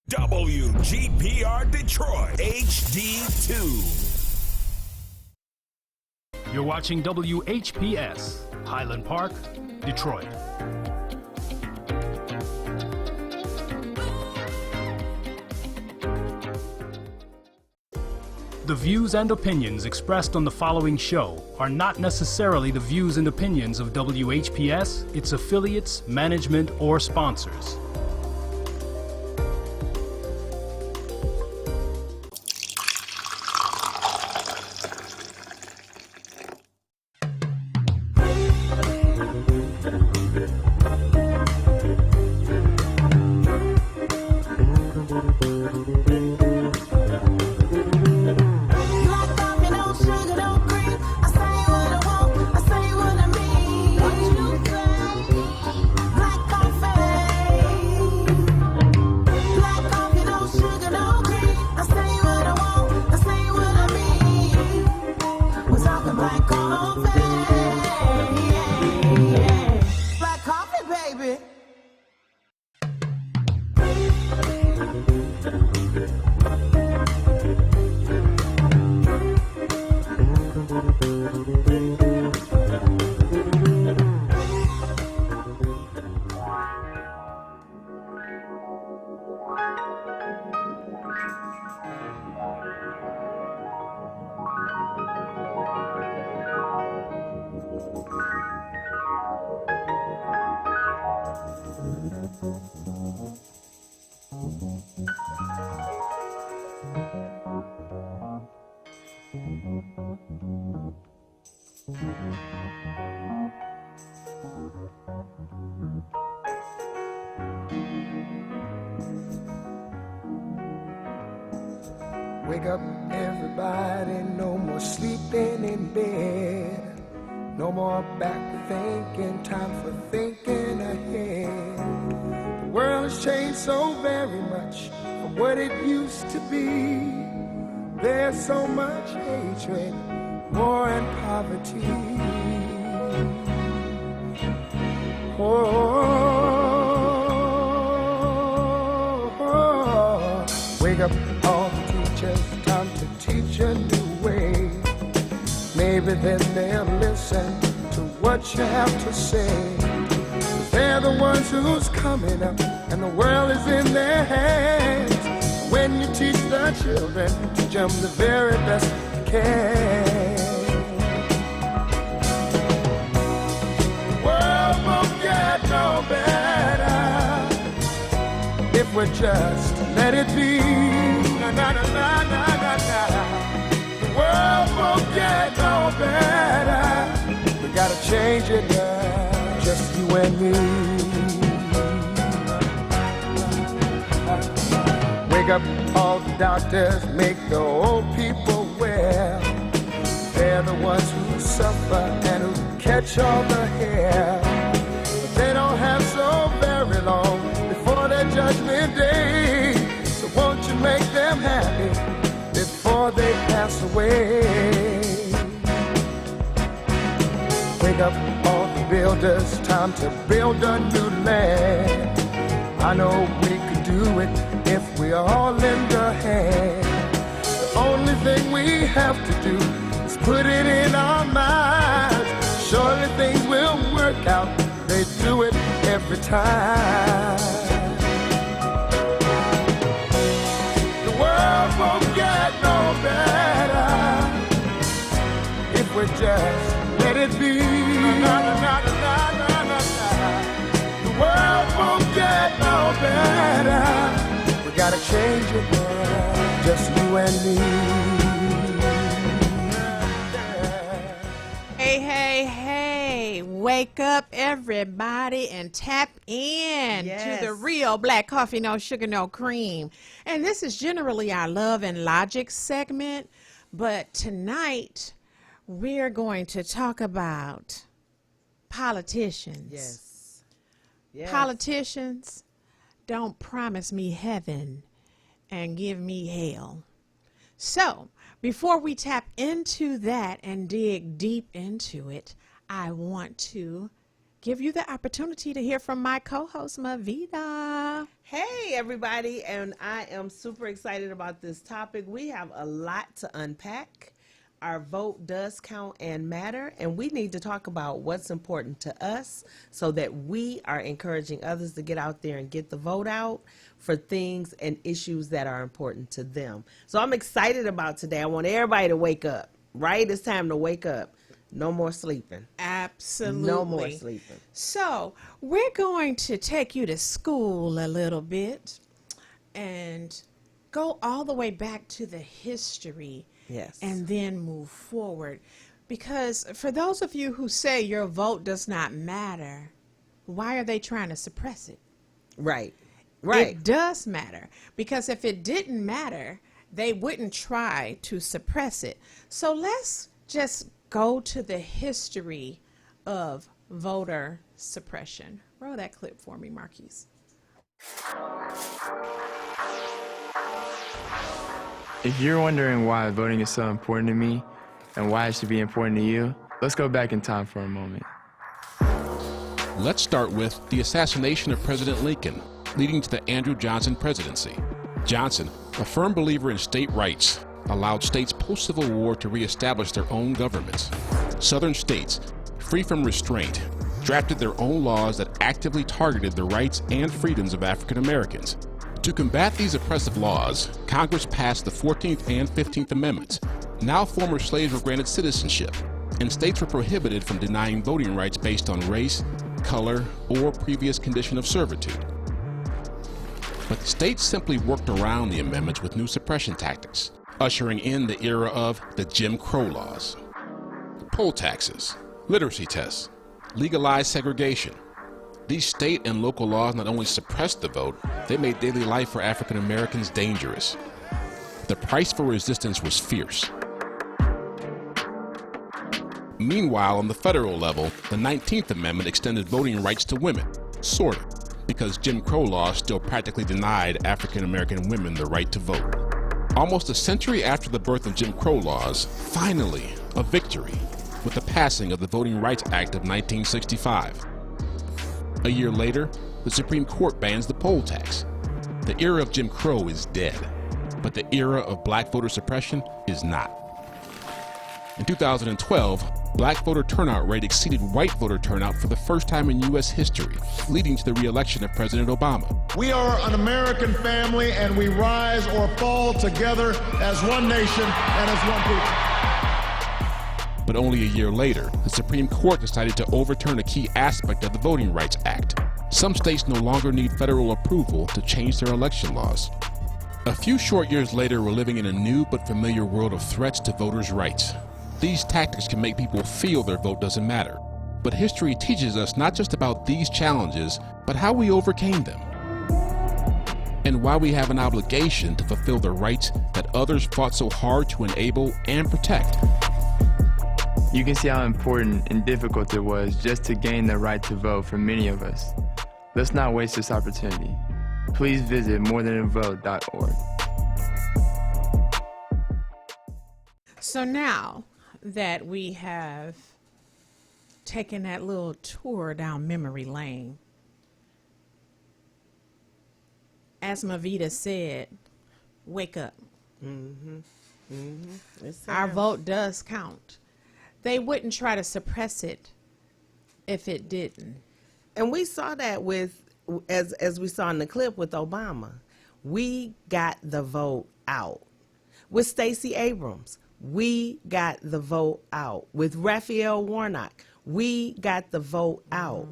WGPR Detroit HD2. You're watching WHPS, Highland Park, Detroit. The views and opinions expressed on the following show are not necessarily the views and opinions of WHPS, its affiliates, management, or sponsors. Wake up, everybody, no more sleeping in bed. No more back thinking, time for thinking ahead. The world has changed so very much from what it used to be. There's so much hatred, war and poverty. Wake up, all the teachers, time to teach a new way. Maybe then they'll listen to what you have to say. They're the ones who's coming up, and the world is in their hands. When you teach the children, teach them the very best you can. The world won't get no better if we just let it be. Na, na, na, na, na, na, na. The world won't get no better. We gotta change it now, just you and me. Wake up, all the doctors, make the old people well. They're the ones who suffer and who catch all the hair. But they don't have so very long before their judgment day. So won't you make them happy before they pass away? Wake up, all the builders, time to build a new land. I know we could do it if we all lend a hand. The only thing we have to do is put it in our minds. Surely things will work out, they do it every time. The world won't get no better if we just let it be. Na, na, na, na, na, na, na. The world won't get no better. We gotta change it now, just you and me. Hey, hey, hey, wake up everybody and tap in to the real Black Coffee, No Sugar, No Cream. And this is generally our Love and Logic segment, but tonight we're going to talk about politicians. Yes. Politicians don't promise me heaven and give me hell. So, before we tap into that and dig deep into it, I want to give you the opportunity to hear from my co-host, Mavita. Hey, everybody, and I am super excited about this topic. We have a lot to unpack. Our vote does count and matter, and we need to talk about what's important to us so that we are encouraging others to get out there and get the vote out for things and issues that are important to them. So I'm excited about today. I want everybody to wake up, right? It's time to wake up. No more sleeping. Absolutely. No more sleeping. So we're going to take you to school a little bit and go all the way back to the history. Yes. And then move forward. Because for those of you who say your vote does not matter, why are they trying to suppress it? Right. Right. It does matter. Because if it didn't matter, they wouldn't try to suppress it. So let's just go to the history of voter suppression. Roll that clip for me, Marquise. If you're wondering why voting is so important to me and why it should be important to you, let's go back in time for a moment. Let's start with the assassination of President Lincoln, leading to the Andrew Johnson presidency. Johnson, a firm believer in state rights, allowed states post-Civil War to reestablish their own governments. Southern states, free from restraint, drafted their own laws that actively targeted the rights and freedoms of African Americans. To combat these oppressive laws, Congress passed the 14th and 15th Amendments. Now former slaves were granted citizenship, and states were prohibited from denying voting rights based on race, color, or previous condition of servitude. But the states simply worked around the amendments with new suppression tactics, ushering in the era of the Jim Crow laws. Poll taxes, literacy tests, legalized segregation. These state and local laws not only suppressed the vote, they made daily life for African Americans dangerous. The price for resistance was fierce. Meanwhile, on the federal level, the 19th Amendment extended voting rights to women, sort of, because Jim Crow laws still practically denied African American women the right to vote. Almost a century after the birth of Jim Crow laws, finally, a victory, with the passing of the Voting Rights Act of 1965. A year later, the Supreme Court bans the poll tax. The era of Jim Crow is dead, but the era of black voter suppression is not. In 2012, black voter turnout rate exceeded white voter turnout for the first time in U.S. history, leading to the re-election of President Obama. We are an American family, and we rise or fall together as one nation and as one people. But only a year later, the Supreme Court decided to overturn a key aspect of the Voting Rights Act. Some states no longer need federal approval to change their election laws. A few short years later, we're living in a new but familiar world of threats to voters' rights. These tactics can make people feel their vote doesn't matter. But history teaches us not just about these challenges, but how we overcame them. And why we have an obligation to fulfill the rights that others fought so hard to enable and protect. You can see how important and difficult it was just to gain the right to vote for many of us. Let's not waste this opportunity. Please visit morethanavote.org. So now that we have taken that little tour down memory lane, as Mavita said, wake up. Our vote does count. They wouldn't try to suppress it if it didn't. And we saw that with, as we saw in the clip with Obama. We got the vote out. With Stacey Abrams, we got the vote out. With Raphael Warnock, we got the vote out.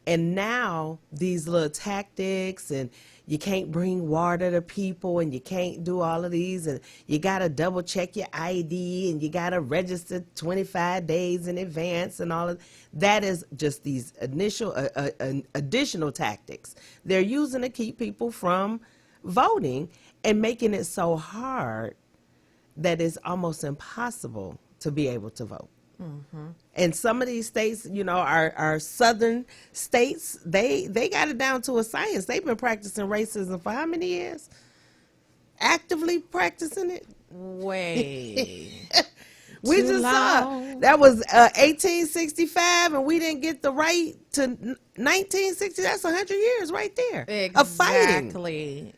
And now these little tactics, and you can't bring water to people, and you can't do all of these, and you got to double check your ID, and you got to register 25 days in advance, and all of that is just these additional tactics they're using to keep people from voting and making it so hard that it's almost impossible to be able to vote. And some of these states, you know, our southern states, they got it down to a science. They've been practicing racism for how many years? Actively practicing it? Way. We Too just long. saw that was 1865, and we didn't get the right to 1960. That's 100 years right there of fighting. Exactly.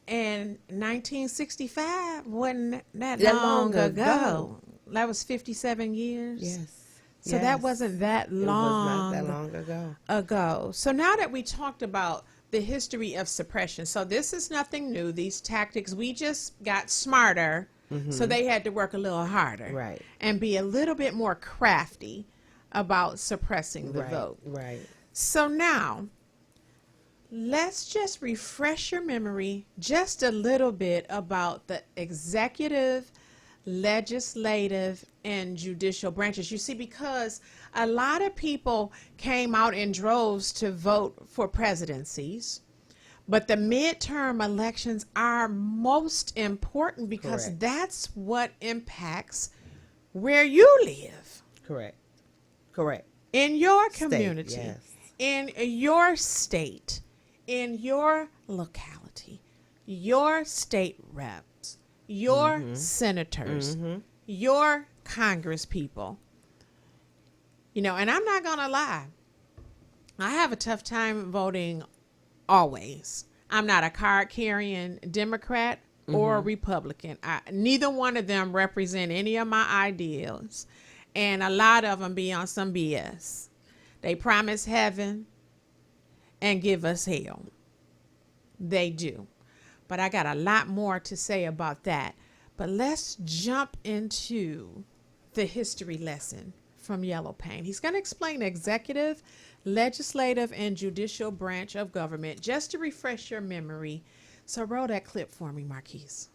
And 1965 wasn't that That long long ago. ago. That was 57 years. Yes. So that wasn't that long, It was not that long ago. ago. So now that we talked about the history of suppression, so this is nothing new. These tactics, we just got smarter, so they had to work a little harder, Right. and be a little bit more crafty about suppressing the vote. Right. So now, let's just refresh your memory just a little bit about the executive, legislative, and judicial branches. You see, because a lot of people came out in droves to vote for presidencies, but the midterm elections are most important because Correct. that's what impacts where you live. Correct. In your State, community, yes. in your state, in your locality, your state reps, your senators, your Congress people. You know, and I'm not going to lie, I have a tough time voting always. I'm not a card-carrying Democrat or Republican. Neither one of them represent any of my ideals, and a lot of them be on some BS. They promise heaven and give us hell. They do. But I got a lot more to say about that. But let's jump into the history lesson from Yellow Paint. He's going to explain the executive, legislative, and judicial branch of government just to refresh your memory. So roll that clip for me, Marquise.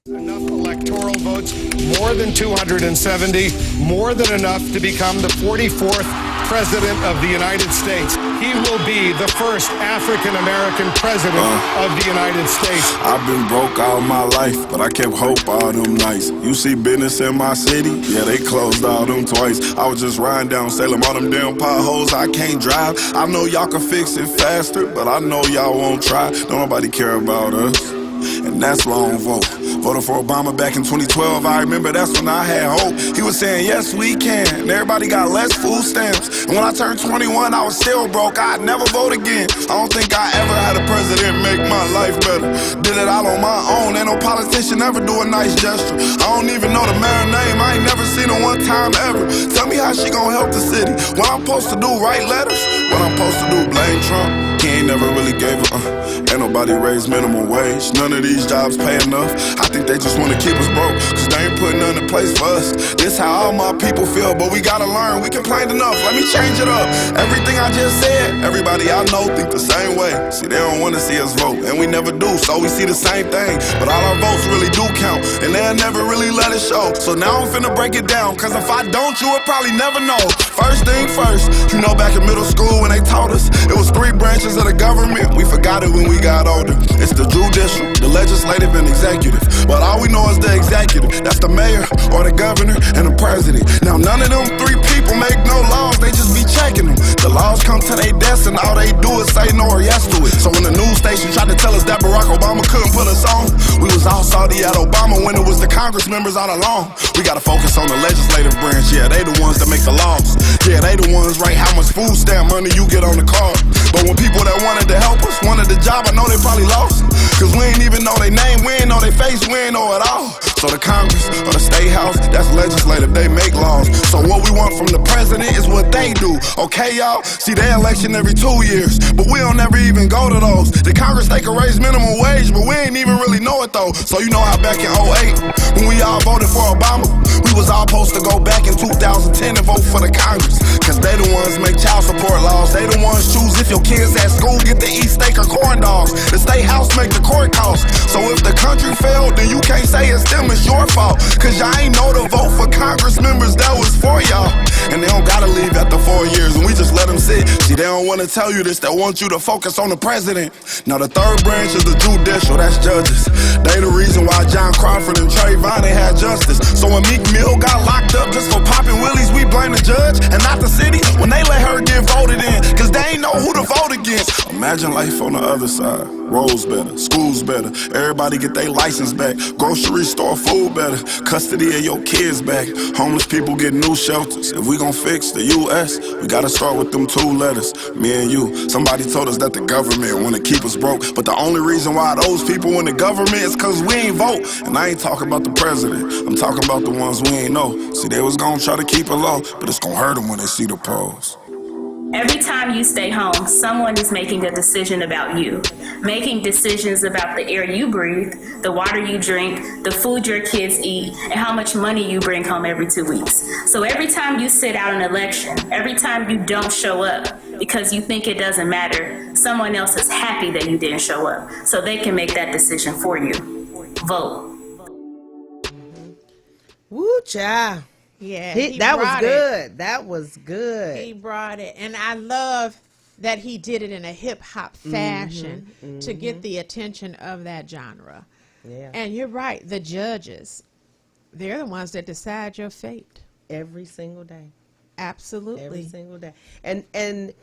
Enough electoral votes, more than 270, more than enough to become the 44th President of the United States. He will be the first African-American President of the United States. I've been broke all my life, but I kept hope all them nights. You see business in my city? Yeah, they closed all them twice. I was just riding down Salem, all them damn potholes, I can't drive. I know y'all can fix it faster, but I know y'all won't try. Don't nobody care about us, and that's long vote. Voted for Obama back in 2012, I remember that's when I had hope. He was saying, yes, we can, and everybody got less food stamps. And when I turned 21, I was still broke, I'd never vote again. I don't think I ever had a president make my life better. Did it all on my own, ain't no politician ever do a nice gesture. I don't even know the mayor's name, I ain't never seen her one time ever. Tell me how she gonna help the city. What I'm supposed to do, write letters? What I'm supposed to do, blame Trump? He ain't never really gave a ain't nobody raised minimum wage. None of these jobs pay enough. I think they just wanna keep us broke, cause they ain't putting none in place for us. This how all my people feel, but we gotta learn. We complained enough, let me change it up. Everything I just said, everybody I know think the same way. See, they don't wanna see us vote, and we never do, so we see the same thing. But all our votes really do count, and they'll never really let it show. So now I'm finna break it down, cause if I don't, you would probably never know. First thing first, you know back in middle school when they taught us, it was 3 branches of the government. We forgot it when we got older. It's the judicial, the legislative, and executive. But all we know is the executive. That's the mayor, or the governor, and the president. Now none of them 3 people make no laws, they just be checking them. The laws come to their desk and all they do is say no or yes to it. So when the news station tried to tell us that Barack Obama couldn't put us on, we was all salty at Obama when it was the Congress members all along. We gotta focus on the legislative branch, yeah, they the ones that make the laws. Yeah, they the ones write how much food stamp money you get on the card. But when people that wanted to help us wanted the job, I know they probably lost. Cause we ain't even know their name, we ain't know their face, we ain't know it all. So the Congress or the State House, that's legislative, they make laws. So what we want from the president is what they do, okay y'all? See, they election every 2 years, but we don't ever even go to those. The Congress, they can raise minimum wage, but we ain't even really know it though. So you know how back in 08, when we all voted for Obama, we was all supposed to go back in 2010 and vote for the Congress. Cause they the ones make child support laws, they the ones choose if your kids at school get to eat steak or corn dogs. The State House make the court costs. So if the country failed, then you can't say it's them, it's your fault. Cause y'all ain't know to vote for Congress members that was for y'all. And they don't gotta leave after 4 years, and we just let them sit. See, they don't wanna tell you this, they want you to focus on the president. Now the 3rd branch is the judicial, that's judges. They the reason why John Crawford and Trayvon ain't had justice. So when Meek Mill got locked up just for popping willies, we blame the judge and not the city when they let her get voted in, cause they ain't know who to vote against. Imagine life on the other side. Roads better, schools better, everybody get their license back. Grocery store food better, custody of your kids back. Homeless people get new shelters. If we gon' fix the U.S., we gotta start with them 2 letters, me and you. Somebody told us that the government wanna keep us broke, but the only reason why those people in the government is cause we ain't vote. And I ain't talking about the president, I'm talking about the ones we ain't know. See, they was gonna try to keep it low, but it's gonna hurt them when they see the polls. Every time you stay home, someone is making a decision about you, making decisions about the air you breathe, the water you drink, the food your kids eat, and how much money you bring home every 2 weeks. So every time you sit out an election, every time you don't show up because you think it doesn't matter, someone else is happy that you didn't show up, so they can make that decision for you. Vote. Woo, child. Yeah, That was good. That was good. He brought it. And I love that he did it in a hip hop fashion to get the attention of that genre. Yeah. And you're right. The judges, they're the ones that decide your fate. Every single day. Absolutely. Every single day. And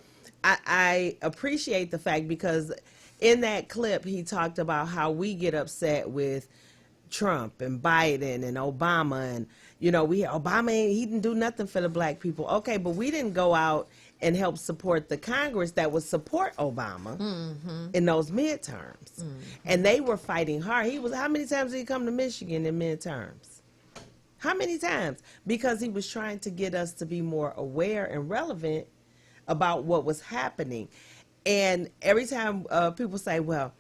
I appreciate the fact, because in that clip, he talked about how we get upset with Trump and Biden and Obama, and Obama he didn't do nothing for the black people. Okay, but we didn't go out and help support the Congress that would support Obama in those midterms, and they were fighting hard. How many times did he come to Michigan in midterms? How many times? Because he was trying to get us to be more aware and relevant about what was happening. And every time people say, well,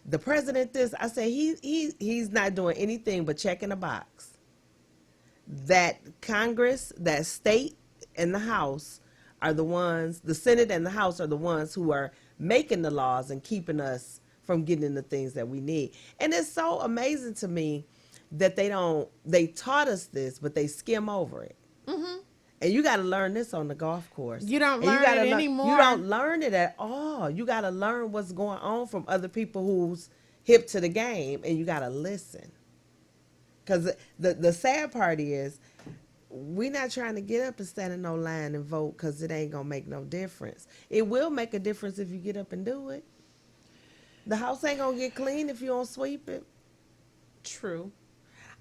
the president this, I say he's not doing anything but checking a box. That Congress, that state and the House are the ones, the Senate and the House are the ones who are making the laws and keeping us from getting the things that we need. And it's so amazing to me that they taught us this, but they skim over it. And you got to learn this on the golf course. You don't learn it anymore. You don't learn it at all. You got to learn what's going on from other people who's hip to the game, and you got to listen. Because the sad part is, we're not trying to get up and stand in no line and vote, because it ain't going to make no difference. It will make a difference if you get up and do it. The house ain't going to get clean if you don't sweep it. True.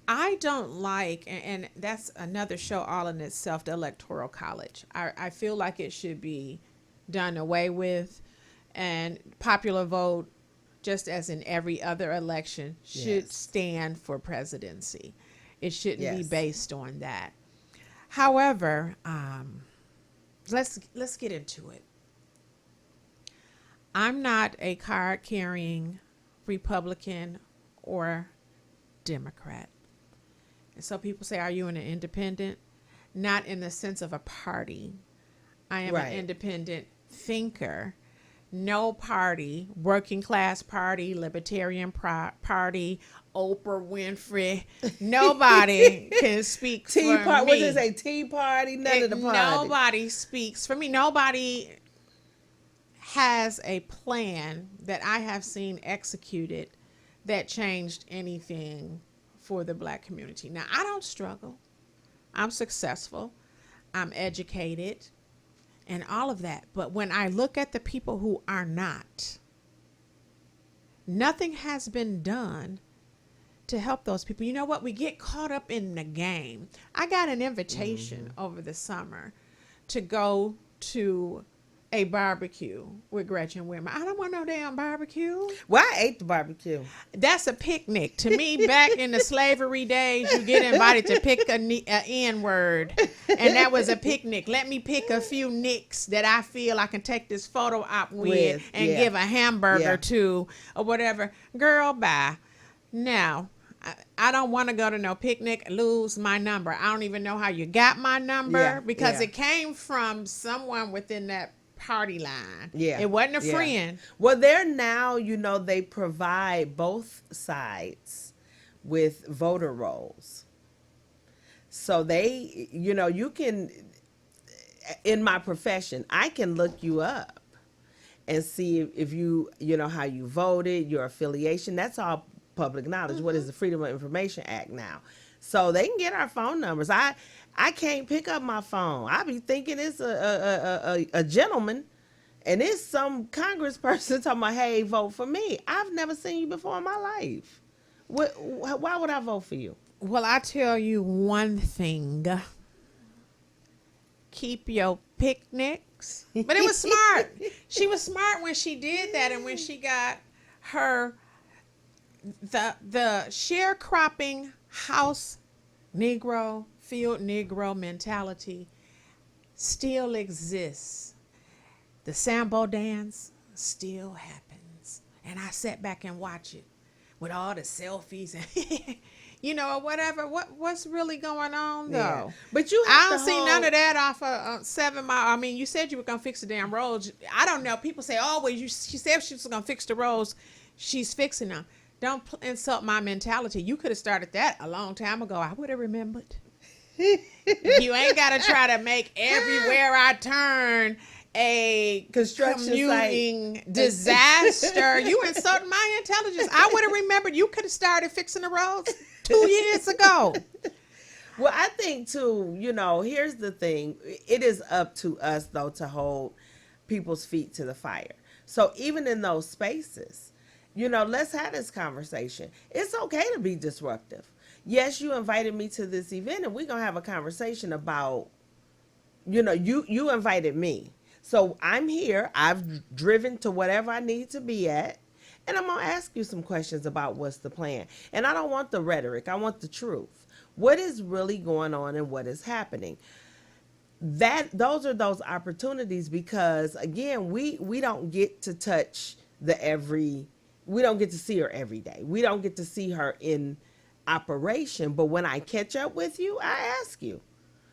I don't like, and that's another show all in itself, the Electoral College. I feel like it should be done away with, and popular vote, just as in every other election, should stand for presidency. It shouldn't be based on that. However, let's get into it. I'm not a card-carrying Republican or Democrat. And so people say, are you an independent? Not in the sense of a party. I am an independent thinker. No party, working class party, libertarian party, Oprah Winfrey, nobody can speak for me. What did they say? Tea Party? None of the party. Nobody speaks for me. Nobody has a plan that I have seen executed that changed anything for the black community. Now, I don't struggle. I'm successful. I'm educated and all of that. But when I look at the people who are not, nothing has been done to help those people. You know what? We get caught up in the game. I got an invitation over the summer to go to a barbecue with Gretchen Whitmer. I don't want no damn barbecue. Well, I ate the barbecue. That's a picnic. To me, back in the slavery days, you get invited to pick a N-word, and that was a picnic. Let me pick a few nicks that I feel I can take this photo op with and give a hamburger to or whatever. Girl, bye. Now, I don't want to go to no picnic, lose my number. I don't even know how you got my number because it came from someone within that party line. It wasn't a friend. Well, they're now, they provide both sides with voter rolls. So they, you can, in my profession, I can look you up and see if you, how you voted, your affiliation. That's all public knowledge. What is the Freedom of Information Act now? So they can get our phone numbers. I can't pick up my phone. I be thinking it's a gentleman, and it's some congressperson talking about, hey, vote for me. I've never seen you before in my life. Why would I vote for you? Well, I tell you one thing. Keep your picnics. But it was smart. She was smart when she did that, and when she got her the sharecropping house Negro, field Negro mentality still exists. The Sambo dance still happens. And I sat back and watch it with all the selfies and you know, or whatever. What's really going on though? Yeah. But you I don't see none of that off of 7 Mile. I mean, you said you were gonna fix the damn roads. I don't know. People say, "Oh, well, she said she was gonna fix the roads. She's fixing them." Don't insult my mentality. You could have started that a long time ago. I would have remembered. You ain't gotta try to make everywhere I turn a construction commuting disaster. You insulted my intelligence. I would have remembered. You could have started fixing the roads 2 years ago. Well, I think too, you know, here's the thing. It is up to us though to hold people's feet to the fire. So even in those spaces, you know, let's have this conversation. It's okay to be disruptive. Yes, you invited me to this event and we're going to have a conversation about, you know, you invited me. So I'm here. I've driven to whatever I need to be at. And I'm going to ask you some questions about what's the plan. And I don't want the rhetoric. I want the truth. What is really going on and what is happening? Those are those opportunities because, again, we don't get to touch we don't get to see her every day. We don't get to see her in operation. But when I catch up with you, I ask you,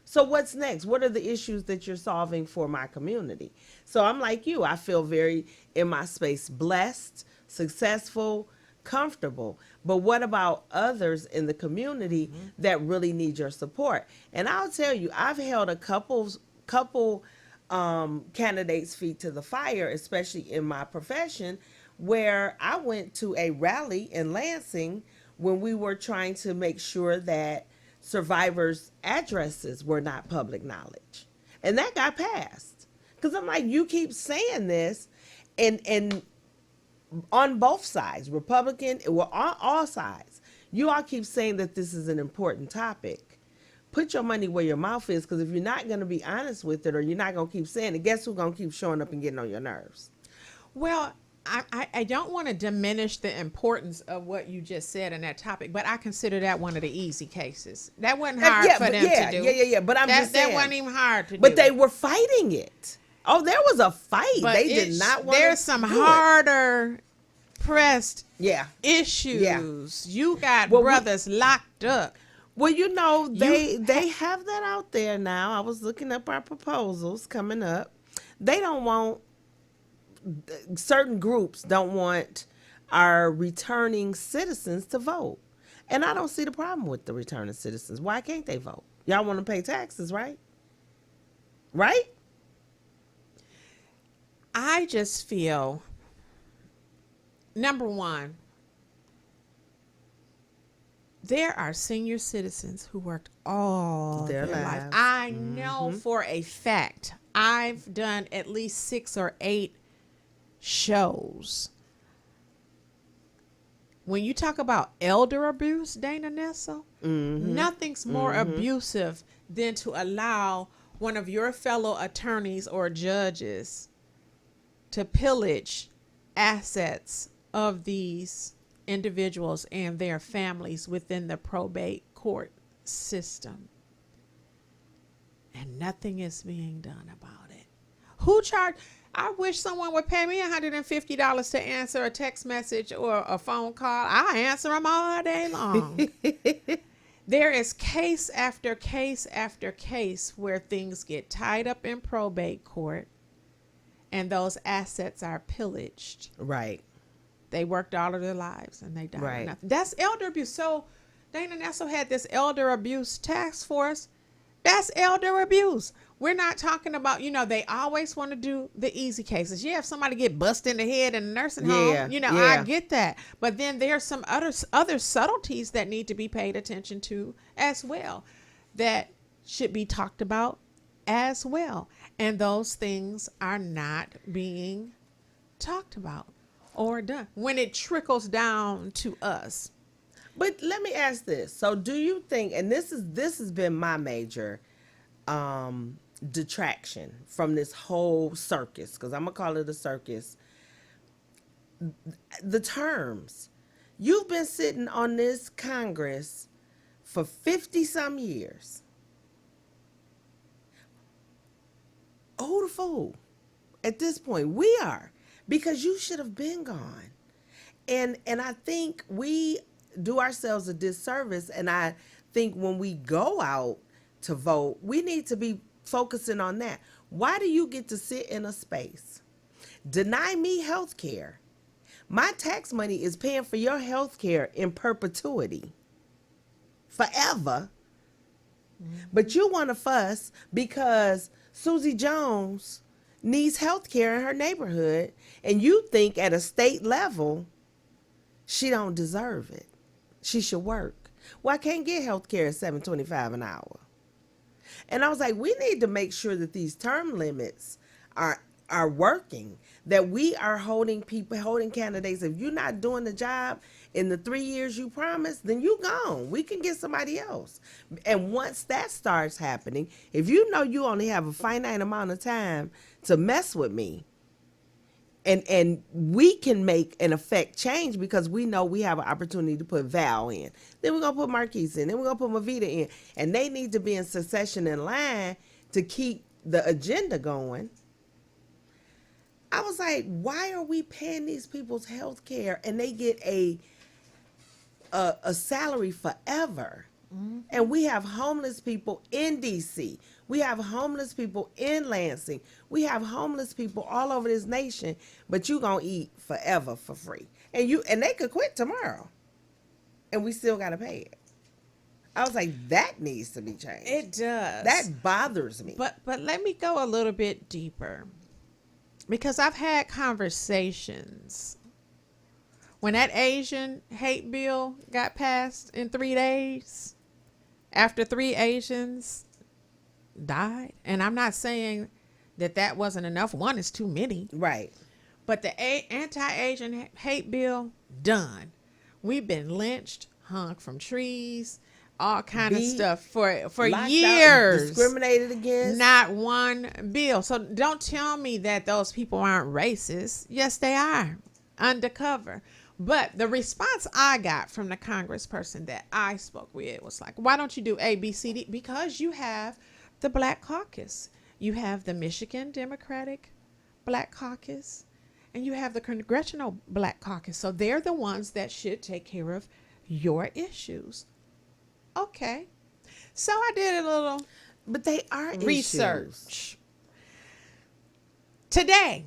so what's next? What are the issues that you're solving for my community? So I'm like you. I feel very, in my space, blessed, successful, comfortable. But what about others in the community that really need your support? And I'll tell you, I've held a couple candidates' feet to the fire, especially in my profession, where I went to a rally in Lansing when we were trying to make sure that survivors' addresses were not public knowledge. And that got passed. Because I'm like, you keep saying this, and on both sides, Republican, well, on all sides, you all keep saying that this is an important topic. Put your money where your mouth is, because if you're not going to be honest with it or you're not going to keep saying it, guess who's going to keep showing up and getting on your nerves? Well, I don't want to diminish the importance of what you just said in that topic, but I consider that one of the easy cases. That wasn't hard for them to do. Yeah. But I'm just saying. That wasn't even hard to do. But they were fighting it. Oh, there was a fight. But they did not want to There's some harder pressed issues. Yeah. You got brothers locked up. Well, you know, they have that out there now. I was looking up our proposals coming up. They don't want, certain groups don't want our returning citizens to vote. And I don't see the problem with the returning citizens. Why can't they vote? Y'all want to pay taxes, right? Right? I just feel, number one, there are senior citizens who worked all their life. I know for a fact. I've done at least 6 or 8 shows. When you talk about elder abuse, Dana Nessel, nothing's more abusive than to allow one of your fellow attorneys or judges to pillage assets of these individuals and their families within the probate court system. And nothing is being done about it. Who charged? I wish someone would pay me $150 to answer a text message or a phone call. I answer them all day long. There is case after case after case where things get tied up in probate court and those assets are pillaged. Right. They worked all of their lives and they died. Right. Nothing. That's elder abuse. So Dana Nessel had this elder abuse task force. That's elder abuse. We're not talking about, they always want to do the easy cases. Yeah, if somebody get busted in the head in a nursing home, I get that. But then there's some other subtleties that need to be paid attention to as well, that should be talked about as well. And those things are not being talked about or done when it trickles down to us. But let me ask this. So do you think, and this has been my major detraction from this whole circus, because I'm going to call it a circus, the terms. You've been sitting on this Congress for 50-some years. Who the fool? At this point, we are, because you should have been gone. And I think we do ourselves a disservice, and I think when we go out to vote, we need to be focusing on that. Why do you get to sit in a space, deny me health care? My tax money is paying for your health care in perpetuity, forever. But you want to fuss because Susie Jones needs health care in her neighborhood, and you think at a state level she don't deserve it. She should work. Well, I can't get health care at $7.25 an hour. And I was like, we need to make sure that these term limits are working, that we are holding candidates. If you're not doing the job in the 3 years you promised, then you gone. We can get somebody else. And once that starts happening, if you know you only have a finite amount of time to mess with me, and we can make an effect change because we know we have an opportunity to put Val in. Then we're going to put Marquise in. Then we're going to put Mavita in. And they need to be in succession in line to keep the agenda going. I was like, why are we paying these people's health care and they get a salary forever? Mm-hmm. And we have homeless people in D.C. We have homeless people in Lansing. We have homeless people all over this nation, but you gonna eat forever for free. And they could quit tomorrow. And we still gotta pay it. I was like, that needs to be changed. It does. That bothers me. But let me go a little bit deeper. Because I've had conversations when that Asian hate bill got passed in 3 days, after 3 Asians died. And I'm not saying that wasn't enough. One is too many. Right. But the anti-Asian hate bill, done. We've been lynched, hung from trees, all kind of stuff for years. Discriminated against. Not one bill. So don't tell me that those people aren't racist. Yes, they are. Undercover. But the response I got from the congressperson that I spoke with was like, why don't you do A, B, C, D? Because you have the Black Caucus. You have the Michigan Democratic Black Caucus. And you have the Congressional Black Caucus. So they're the ones that should take care of your issues. Okay. So I did a little but they are research. Issues. Today.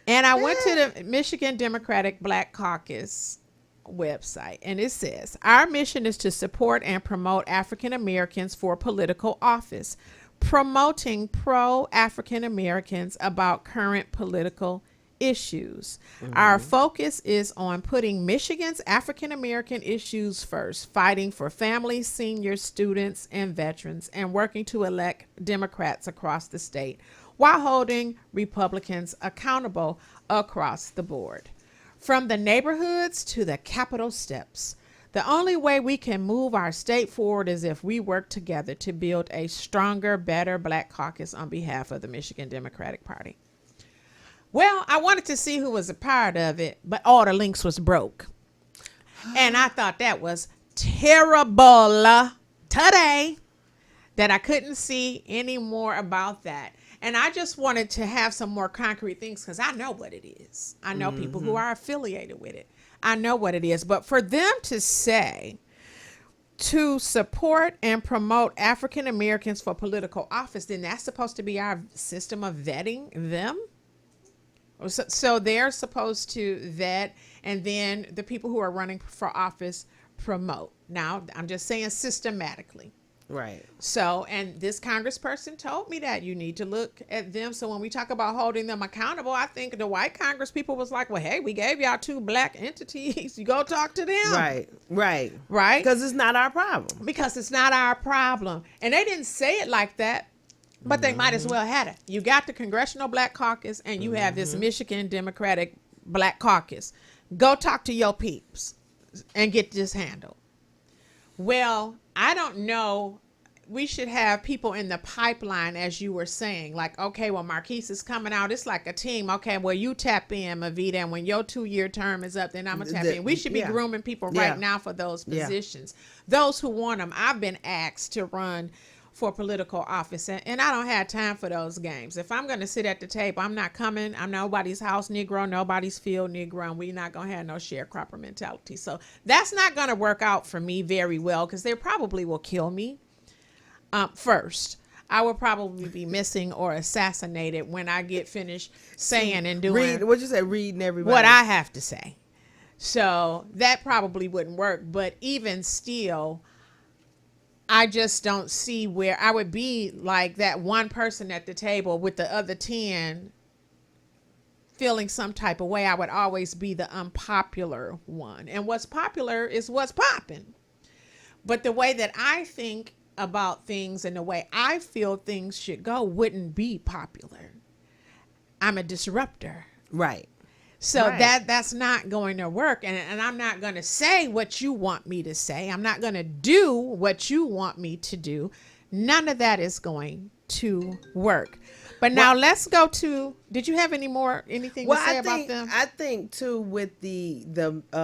And I went to the Michigan Democratic Black Caucus website, and it says, our mission is to support and promote African Americans for political office, promoting pro-African Americans about current political issues. Mm-hmm. Our focus is on putting Michigan's African American issues first, fighting for families, seniors, students, and veterans, and working to elect Democrats across the state while holding Republicans accountable across the board. From the neighborhoods to the Capitol steps, the only way we can move our state forward is if we work together to build a stronger, better Black Caucus on behalf of the Michigan Democratic Party. Well, I wanted to see who was a part of it, but all the links was broke. And I thought that was terrible today that I couldn't see any more about that. And I just wanted to have some more concrete things because I know what it is. I know people who are affiliated with it. I know what it is. But for them to say to support and promote African Americans for political office, then that's supposed to be our system of vetting them. So they're supposed to vet, and then the people who are running for office promote. Now, I'm just saying systematically. Right. So, and this congressperson told me that you need to look at them. So when we talk about holding them accountable, I think the white Congress people was like, well, hey, we gave y'all 2 black entities. You go talk to them. Right. Right. Right. Because it's not our problem. Because it's not our problem. And they didn't say it like that, but they might as well had it. You got the Congressional Black Caucus and you have this Michigan Democratic Black Caucus. Go talk to your peeps and get this handled. Well, I don't know. We should have people in the pipeline, as you were saying, like, okay, well, Marquise is coming out. It's like a team. Okay, well, you tap in, Mavita, and when your 2-year term is up, then I'm going to tap in. We should be grooming people right now for those positions. Those who want them. I've been asked to run for political office, and I don't have time for those games. If I'm going to sit at the table, I'm not coming. I'm nobody's house Negro, nobody's field Negro, and we're not going to have no sharecropper mentality. So that's not going to work out for me very well, because they probably will kill me first. I will probably be missing or assassinated when I get finished saying and doing What'd you say? Reading everybody. what I have to say. So that probably wouldn't work. But even still, I just don't see where I would be like that one person at the table with the other 10 feeling some type of way. I would always be the unpopular one. And what's popular is what's popping. But the way that I think about things and the way I feel things should go wouldn't be popular. I'm a disruptor. Right. So that's not going to work. And I'm not going to say what you want me to say. I'm not going to do what you want me to do. None of that is going to work. But now let's go to, did you have anything to say about them? I think too, with the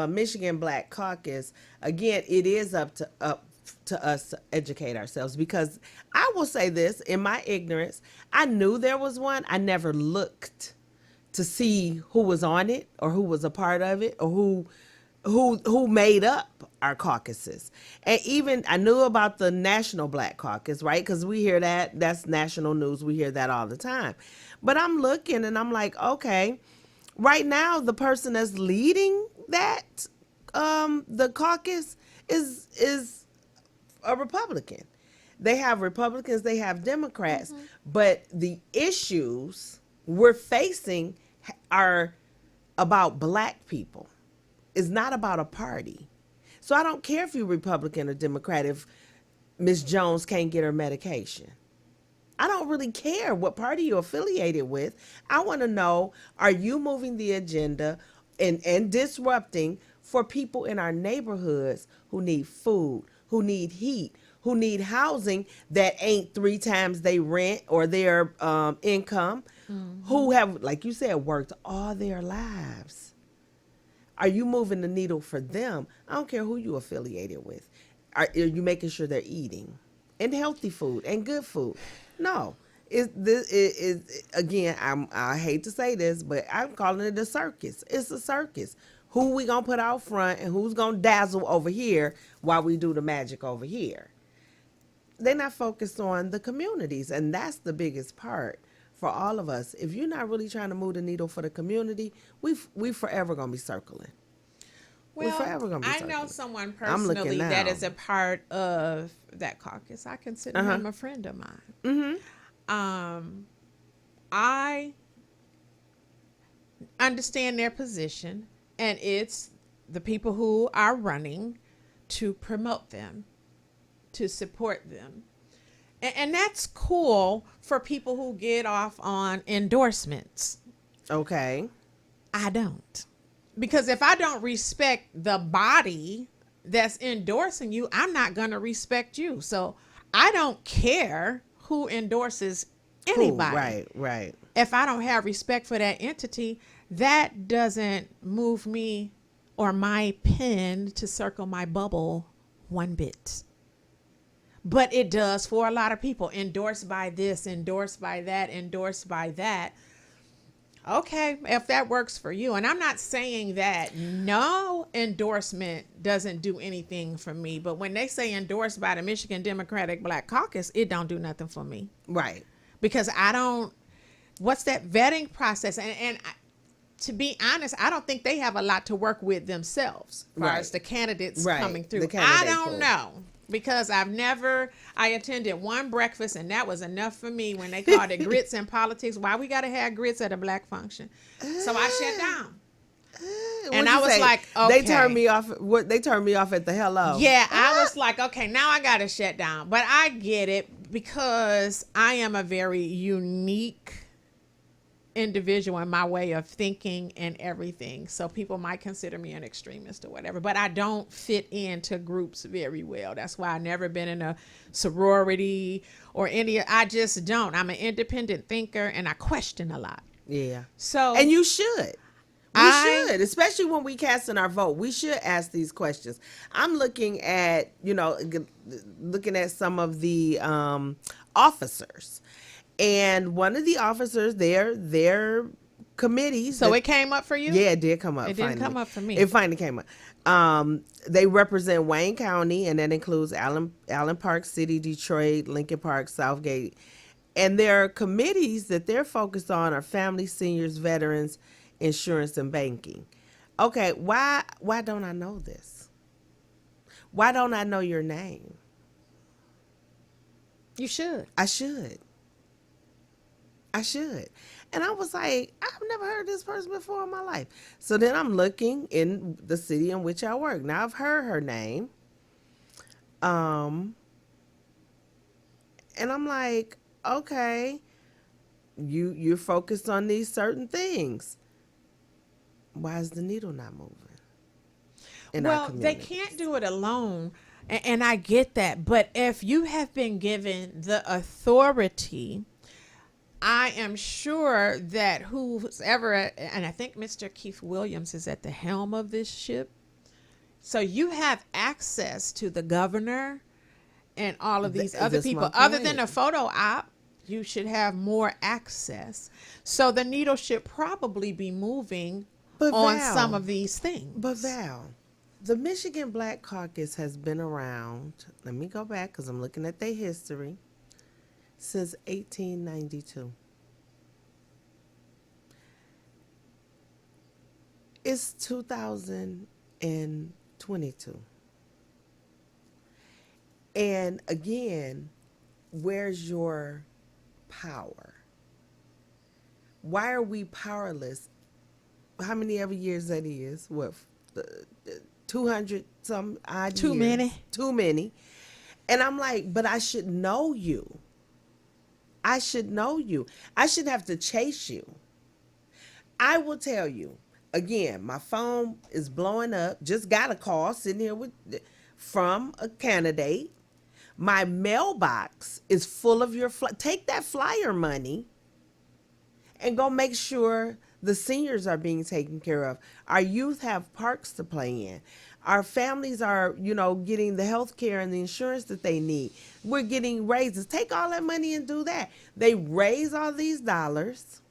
Michigan Black Caucus, again, it is up to us to educate ourselves, because I will say this, in my ignorance, I knew there was one. I never looked to see who was on it or who was a part of it or who made up our caucuses. And even I knew about the National Black Caucus, right? Because we hear that's national news. We hear that all the time. But I'm looking and I'm like, okay, right now the person that's leading that the caucus is a Republican. They have Republicans, they have Democrats, but the issues we're facing are about black people. It's not about a party. So I don't care if you're Republican or Democrat if Ms. Jones can't get her medication. I don't really care what party you're affiliated with. I want to know, are you moving the agenda and disrupting for people in our neighborhoods who need food, who need heat, who need housing that ain't 3 times their rent or their income, who have, like you said, worked all their lives. Are you moving the needle for them? I don't care who you affiliated with. Are you making sure they're eating and healthy food and good food? No. Again, I hate to say this, but I'm calling it a circus. It's a circus. Who we gonna put out front and who's gonna dazzle over here while we do the magic over here? They're not focused on the communities, and that's the biggest part for all of us. If you're not really trying to move the needle for the community, we forever gonna be circling. Well, forever gonna be I circling. know someone personally that is a part of that caucus. I consider him a friend of mine. I understand their position, and it's the people who are running to promote them, to support them. And that's cool for people who get off on endorsements. Okay. I don't. Because if I don't respect the body that's endorsing you, I'm not going to respect you. So I don't care who endorses anybody. Right. If I don't have respect for that entity, that doesn't move me or my pen to circle my bubble one bit. But it does for a lot of people. Endorsed by this, endorsed by that, endorsed by that. Okay, if that works for you. And I'm not saying that no endorsement doesn't do anything for me. But when they say endorsed by the Michigan Democratic Black Caucus, it don't do nothing for me. Right. Because I don't, what's that vetting process? And to be honest, I don't think they have a lot to work with themselves as far Right. as the candidates Right. coming through. The candidate I don't pool. know. Because I attended one breakfast and that was enough for me when they called it grits in politics. Why we got to have grits at a black function? So I shut down. And What'd I you was say? like, They okay. turned me off. What they turned me off at the hello. Yeah, I was like, okay, now I got to shut down. But I get it because I am a very unique individual in my way of thinking and everything. So people might consider me an extremist or whatever, but I don't fit into groups very well. That's why I've never been in a sorority or any. I just don't. I'm an independent thinker and I question a lot. Yeah. So And you should. I- We should, especially when we casting our vote. We should ask these questions. I'm looking at, looking at some of the officers, and one of the officers, their committees. So it came up for you? Yeah, it did come up. It didn't finally. come up for me. It finally came up. They represent Wayne County, and that includes Allen Park City, Detroit, Lincoln Park, Southgate. And their committees that they're focused on are family, seniors, veterans, insurance, and banking. Okay, why don't I know this? Why don't I know your name? You should. I should. And I was like, I've never heard this person before in my life. So then I'm looking in the city in which I work. Now I've heard her name. And I'm like, okay, you're focused on these certain things. Why is the needle not moving? In our Well, they communities? can't do it alone. And I get that. But if you have been given the authority, I am sure that whoever, and I think Mr. Keith Williams is at the helm of this ship. So you have access to the governor and all of these other That's my people. Other than point. a photo op, you should have more access. So the needle should probably be moving But on Val, some of these things. But Val, the Michigan Black Caucus has been around. Let me go back because I'm looking at their history. Since 1892. It's 2022. And again, where's your power? Why are we powerless? How many ever years that is? What, 200 some odd Too years? many. Too many. And I'm like, but I should know you. I should know you. I should have to chase you. I will tell you, again, my phone is blowing up. Just got a call sitting here from a candidate. My mailbox is full of your take that flyer money and go make sure the seniors are being taken care of. Our youth have parks to play in. Our families are, getting the health care and the insurance that they need. We're getting raises. Take all that money and do that. They raise all these dollars,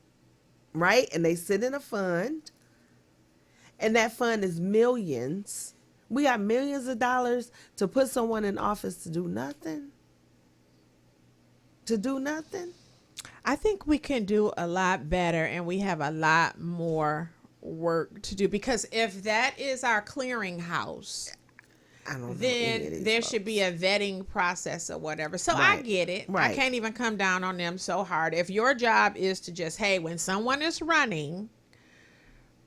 right? And they sit in a fund. And that fund is millions. We got millions of dollars to put someone in office to do nothing. To do nothing. I think we can do a lot better and we have a lot more work to do, because if that is our clearinghouse, I don't know any of then these there folks. should be a vetting process or whatever. So I Right. get it. I Right. can't even come down on them so hard. If your job is to just, hey, when someone is running,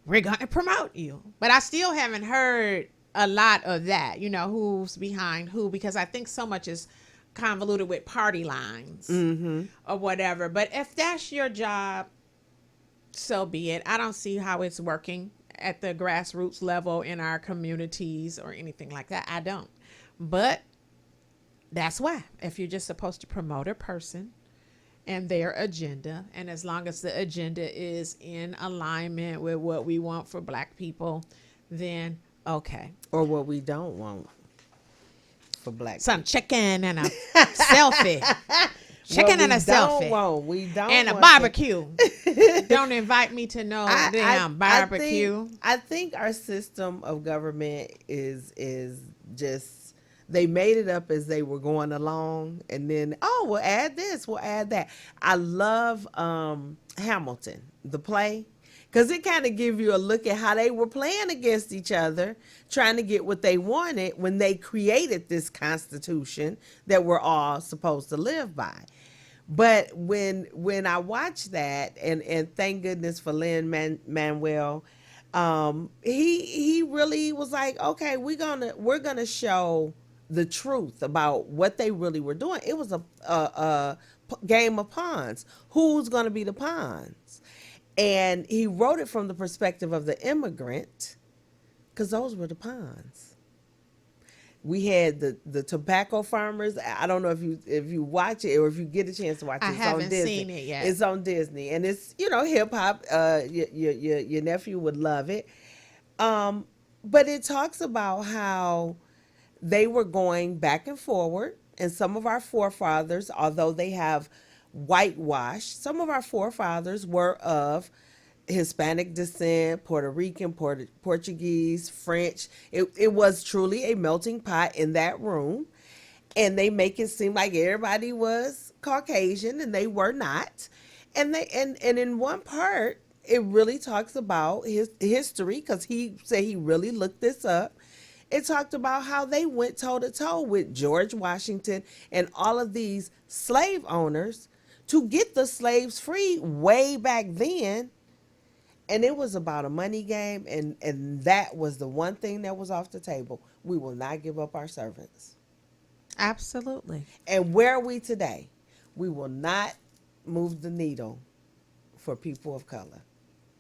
we're going to promote you. But I still haven't heard a lot of that, who's behind who, because I think so much is convoluted with party lines or whatever. But if that's your job, so be it. I don't see how it's working at the grassroots level in our communities or anything like that. I don't. But that's why. If you're just supposed to promote a person and their agenda, and as long as the agenda is in alignment with what we want for Black people, then okay. Or what we don't want for Black Some chicken and a selfie. Chicken and a selfie. We don't And a want barbecue. Don't invite me to no damn barbecue. I think our system of government is just, they made it up as they were going along, and then we'll add this, we'll add that. I love Hamilton, the play, because it kind of give you a look at how they were playing against each other, trying to get what they wanted when they created this Constitution that we're all supposed to live by. But when I watched that, and thank goodness for Lin-Manuel, he really was like, okay, we're gonna show the truth about what they really were doing. It was a game of pawns. Who's gonna be the pawns? And he wrote it from the perspective of the immigrant, because those were the pawns. We had the tobacco farmers. I don't know if you watch it or if you get a chance to watch it. I It's haven't on Disney. seen it yet. It's on Disney, and it's hip hop. Your nephew would love it. But it talks about how they were going back and forward, and some of our forefathers, although they have whitewashed, some of our forefathers were of Hispanic descent, Puerto Rican, Portuguese, French. It was truly a melting pot in that room. And they make it seem like everybody was Caucasian, and they were not. And in one part, it really talks about his history, because he said he really looked this up. It talked about how they went toe to toe with George Washington and all of these slave owners to get the slaves free way back then. And it was about a money game, and that was the one thing that was off the table. We will not give up our servants. Absolutely. And where are we today? We will not move the needle for people of color.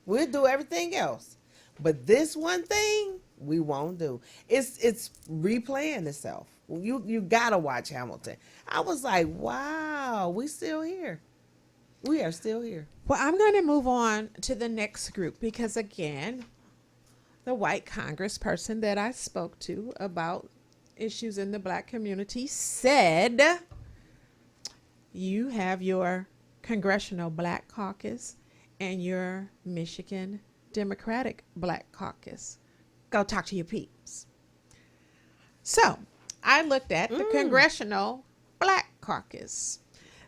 We'll do everything else, but this one thing we won't do. It's replaying itself. You gotta watch Hamilton. I was like, wow, we still here. We are still here. Well, I'm going to move on to the next group because, again, the white congressperson that I spoke to about issues in the black community said, you have your Congressional Black Caucus and your Michigan Democratic Black Caucus. Go talk to your peeps. So I looked at the Congressional Black Caucus.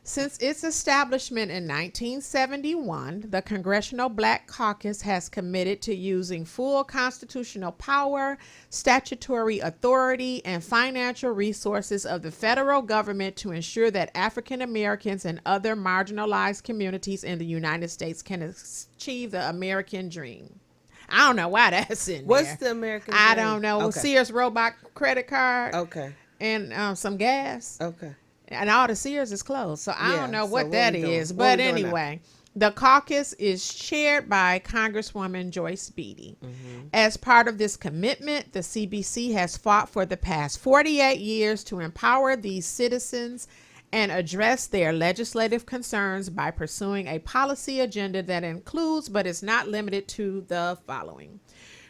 Since its establishment in 1971, the Congressional Black Caucus has committed to using full constitutional power, statutory authority, and financial resources of the federal government to ensure that African Americans and other marginalized communities in the United States can achieve the American dream. I don't know why that's in there. What's the American I dream? don't know. Okay. Sears Roebuck credit card. Okay. And some gas. Okay. And all the Sears is closed. So I don't know what so that we doing? is. What But we doing now? anyway, the caucus is chaired by Congresswoman Joyce Beatty. As part of this commitment, the CBC has fought for the past 48 years to empower these citizens and address their legislative concerns by pursuing a policy agenda that includes, but is not limited to, the following: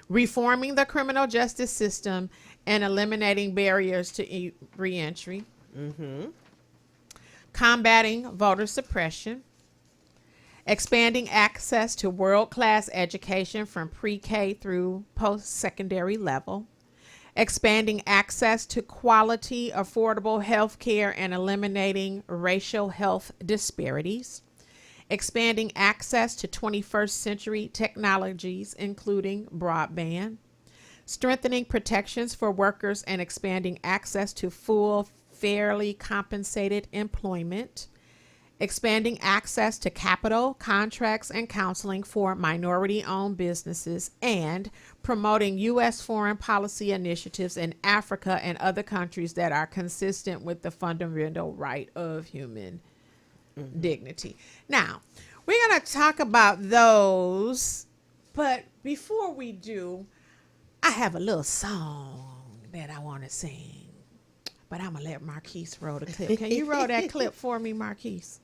reforming the criminal justice system and eliminating barriers to reentry, combating voter suppression, expanding access to world-class education from pre-K through post-secondary level, expanding access to quality, affordable health care and eliminating racial health disparities, expanding access to 21st century technologies, including broadband, strengthening protections for workers and expanding access to full, fairly compensated employment, expanding access to capital, contracts, and counseling for minority-owned businesses, and promoting U.S. foreign policy initiatives in Africa and other countries that are consistent with the fundamental right of human dignity. Now, we're going to talk about those, but before we do, I have a little song that I want to sing. But I'm going to let Marquise roll the clip. Can you roll that clip for me, Marquise?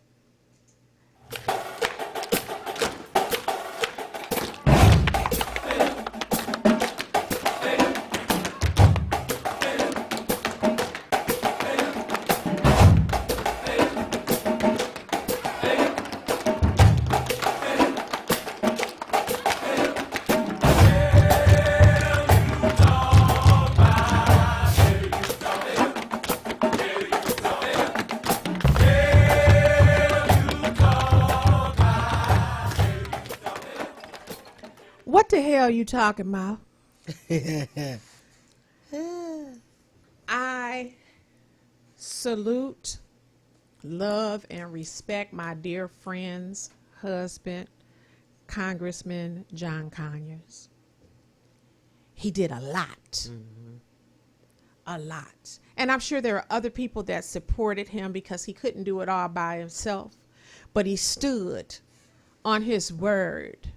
What the hell are you talking about? I salute, love, and respect my dear friend's husband, Congressman John Conyers. He did a lot. A lot. And I'm sure there are other people that supported him because he couldn't do it all by himself. But he stood on his word.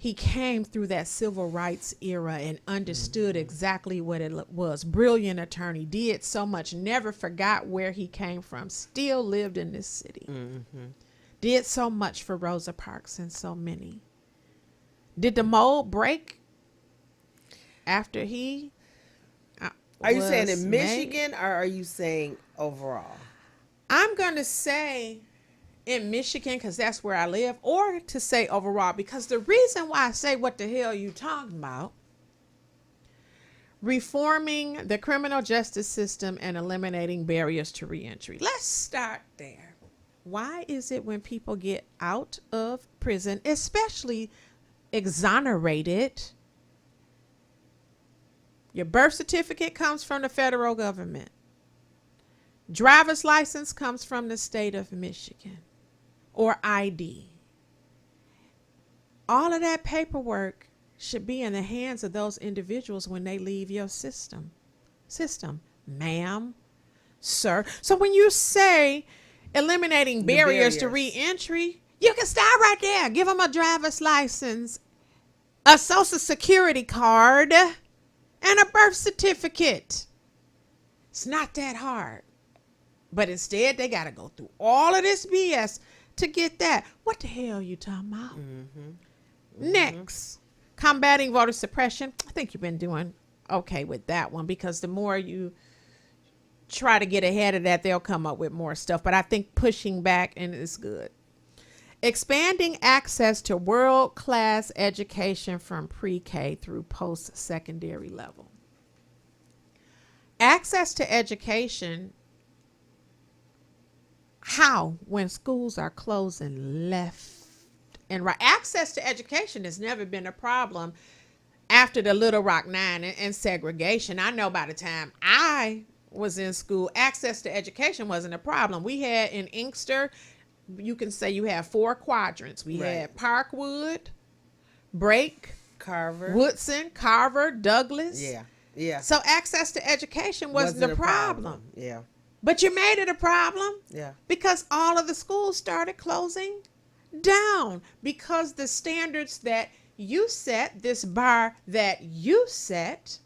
He came through that civil rights era and understood exactly what it was. Brilliant attorney, did so much, never forgot where he came from, still lived in this city. Did so much for Rosa Parks and so many. Did the mold break after he Are you saying was in Michigan or are you saying overall? I'm going to say in Michigan because that's where I live, or to say overall, because the reason why I say what the hell you talking about, reforming the criminal justice system and eliminating barriers to reentry. Let's start there. Why is it when people get out of prison, especially exonerated, your birth certificate comes from the federal government, driver's license comes from the state of Michigan, or ID. All of that paperwork should be in the hands of those individuals when they leave your system, ma'am, sir. So when you say eliminating barriers to reentry, you can start right there. Give them a driver's license, a social security card, and a birth certificate. It's not that hard. But instead, they got to go through all of this BS to get that. What the hell are you talking about? Next, combating voter suppression. I think you've been doing okay with that one because the more you try to get ahead of that, they'll come up with more stuff. But I think pushing back and is good. Expanding access to world-class education from pre-K through post-secondary level. Access to education, how when schools are closing left and right. Access to education has never been a problem after the Little Rock Nine and segregation. I know by the time I was in school, access to education wasn't a problem. We had in Inkster, you can say you have 4 quadrants. We had Parkwood, Brake, Carver, Woodson, Carver, Douglas. Yeah. So access to education wasn't a problem. Yeah. But you made it a problem. Yeah. Because all of the schools started closing down because the standards that you set, this bar that you set,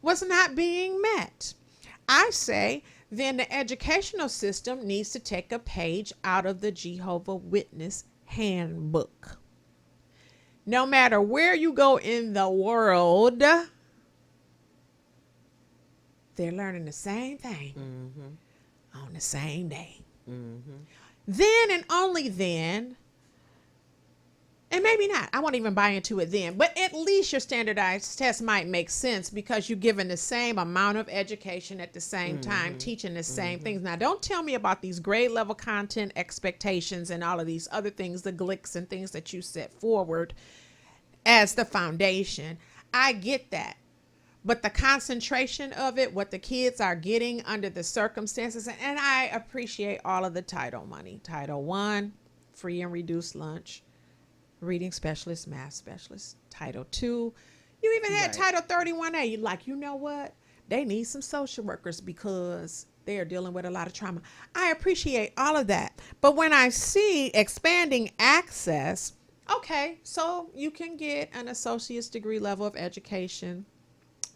was not being met. I say then the educational system needs to take a page out of the Jehovah's Witness handbook. No matter where you go in the world, they're learning the same thing on the same day. Then and only then, and maybe not, I won't even buy into it then, but at least your standardized test might make sense because you're given the same amount of education at the same time, teaching the same things. Now, don't tell me about these grade level content expectations and all of these other things, the glicks and things that you set forward as the foundation. I get that. But the concentration of it, what the kids are getting under the circumstances, and I appreciate all of the title money. Title I, free and reduced lunch, reading specialist, math specialist. Title II, you even had Title 31A. You're like, you know what? They need some social workers because they are dealing with a lot of trauma. I appreciate all of that. But when I see expanding access, okay, so you can get an associate's degree level of education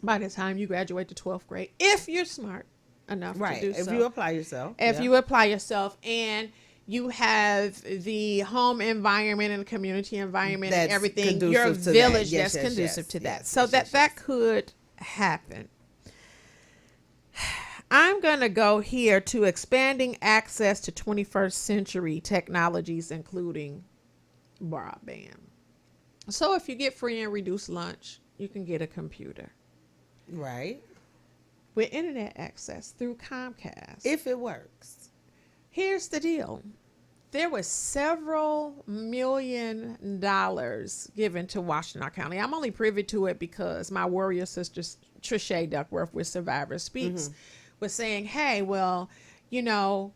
by the time you graduate to 12th grade, if you're smart enough to do so. If you apply yourself. If you apply yourself and you have the home environment and community environment and everything, your village that's conducive to that. So that could happen. I'm going to go here to expanding access to 21st century technologies, including broadband. So if you get free and reduced lunch, you can get a computer. Right. With internet access through Comcast. If it works. Here's the deal. There was several $1 million given to Washtenaw County. I'm only privy to it because my warrior sister, Trisha Duckworth with Survivor Speaks, was saying, hey, well, you know,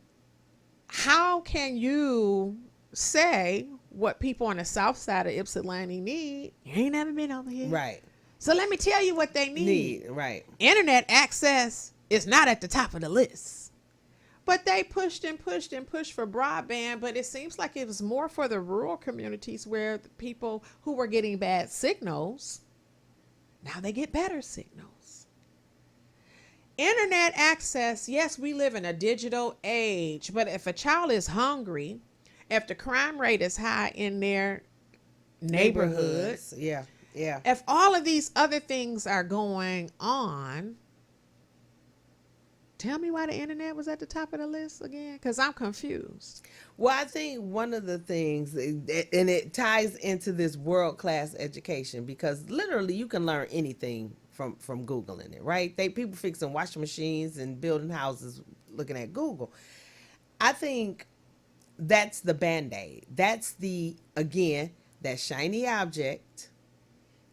how can you say what people on the south side of Ypsilanti need? You ain't never been over here. Right. So let me tell you what they need. Right. Internet access is not at the top of the list. But they pushed and pushed and pushed for broadband, but it seems like it was more for the rural communities where the people who were getting bad signals, now they get better signals. Internet access, yes, we live in a digital age, but if a child is hungry, if the crime rate is high in their neighborhood, yeah, if all of these other things are going on, tell me why the internet was at the top of the list again, because I'm confused. Well, I think one of the things, and it ties into this world-class education, because literally you can learn anything from Googling it, right? People fixing washing machines and building houses looking at Google. I think that's the Band-Aid. That's that shiny object.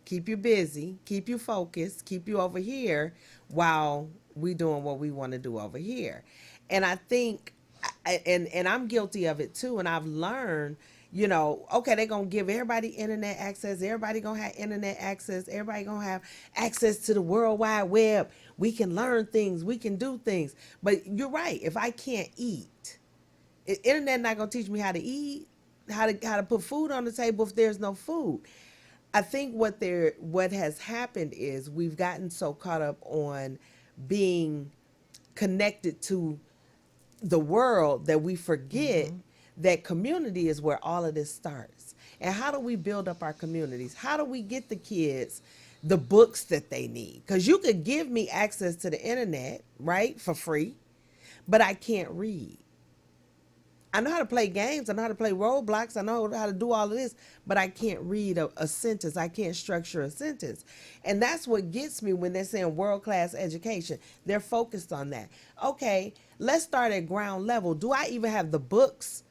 Keep you busy, keep you focused, keep you over here while we doing what we want to do over here. And I think, and I'm guilty of it too, and I've learned, you know, okay, they're going to give everybody internet access, everybody going to have internet access, everybody going to have access to the World Wide Web. We can learn things, we can do things. But you're right, if I can't eat, internet not going to teach me how to eat, how to put food on the table if there's no food. I think what has happened is we've gotten so caught up on being connected to the world that we forget that community is where all of this starts. And how do we build up our communities? How do we get the kids the books that they need? Because you could give me access to the internet, right, for free, but I can't read. I know how to play games. I know how to play Roblox. I know how to do all of this, but I can't read a sentence. I can't structure a sentence. And that's what gets me when they're saying world-class education. They're focused on that. Okay, let's start at ground level. Do I even have the books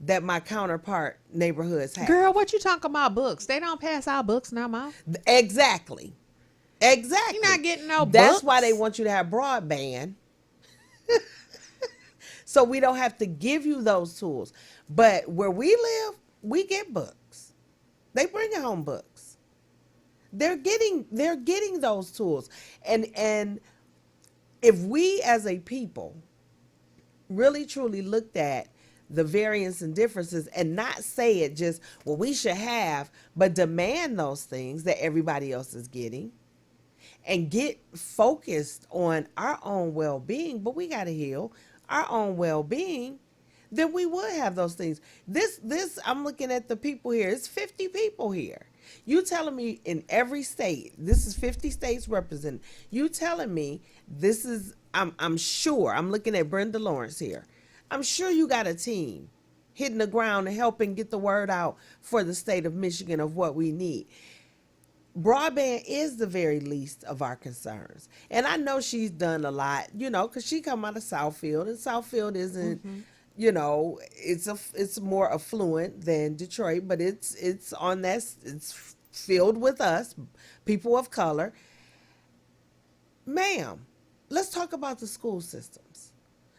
that my counterpart neighborhoods have? Girl, what you talking about books? They don't pass out books no more. Exactly. You're not getting no books. That's why they want you to have broadband. So we don't have to give you those tools. But where we live, we get books. They bring home books. They're getting those tools. And if we as a people really truly looked at the variance and differences and not say it just, well, we should have, but demand those things that everybody else is getting and get focused on our own well-being, but we got to heal our own well-being, then we would have those things. This I'm looking at the people here. It's 50 people here. You telling me in every state, this is 50 states represented. You telling me this is, I'm sure, I'm looking at Brenda Lawrence here. I'm sure you got a team hitting the ground and helping get the word out for the state of Michigan of what we need. Broadband is the very least of our concerns. And I know she's done a lot, you know, because she come out of Southfield, and Southfield isn't, you know, it's more affluent than Detroit, but it's filled with us, people of color. Ma'am, let's talk about the school systems.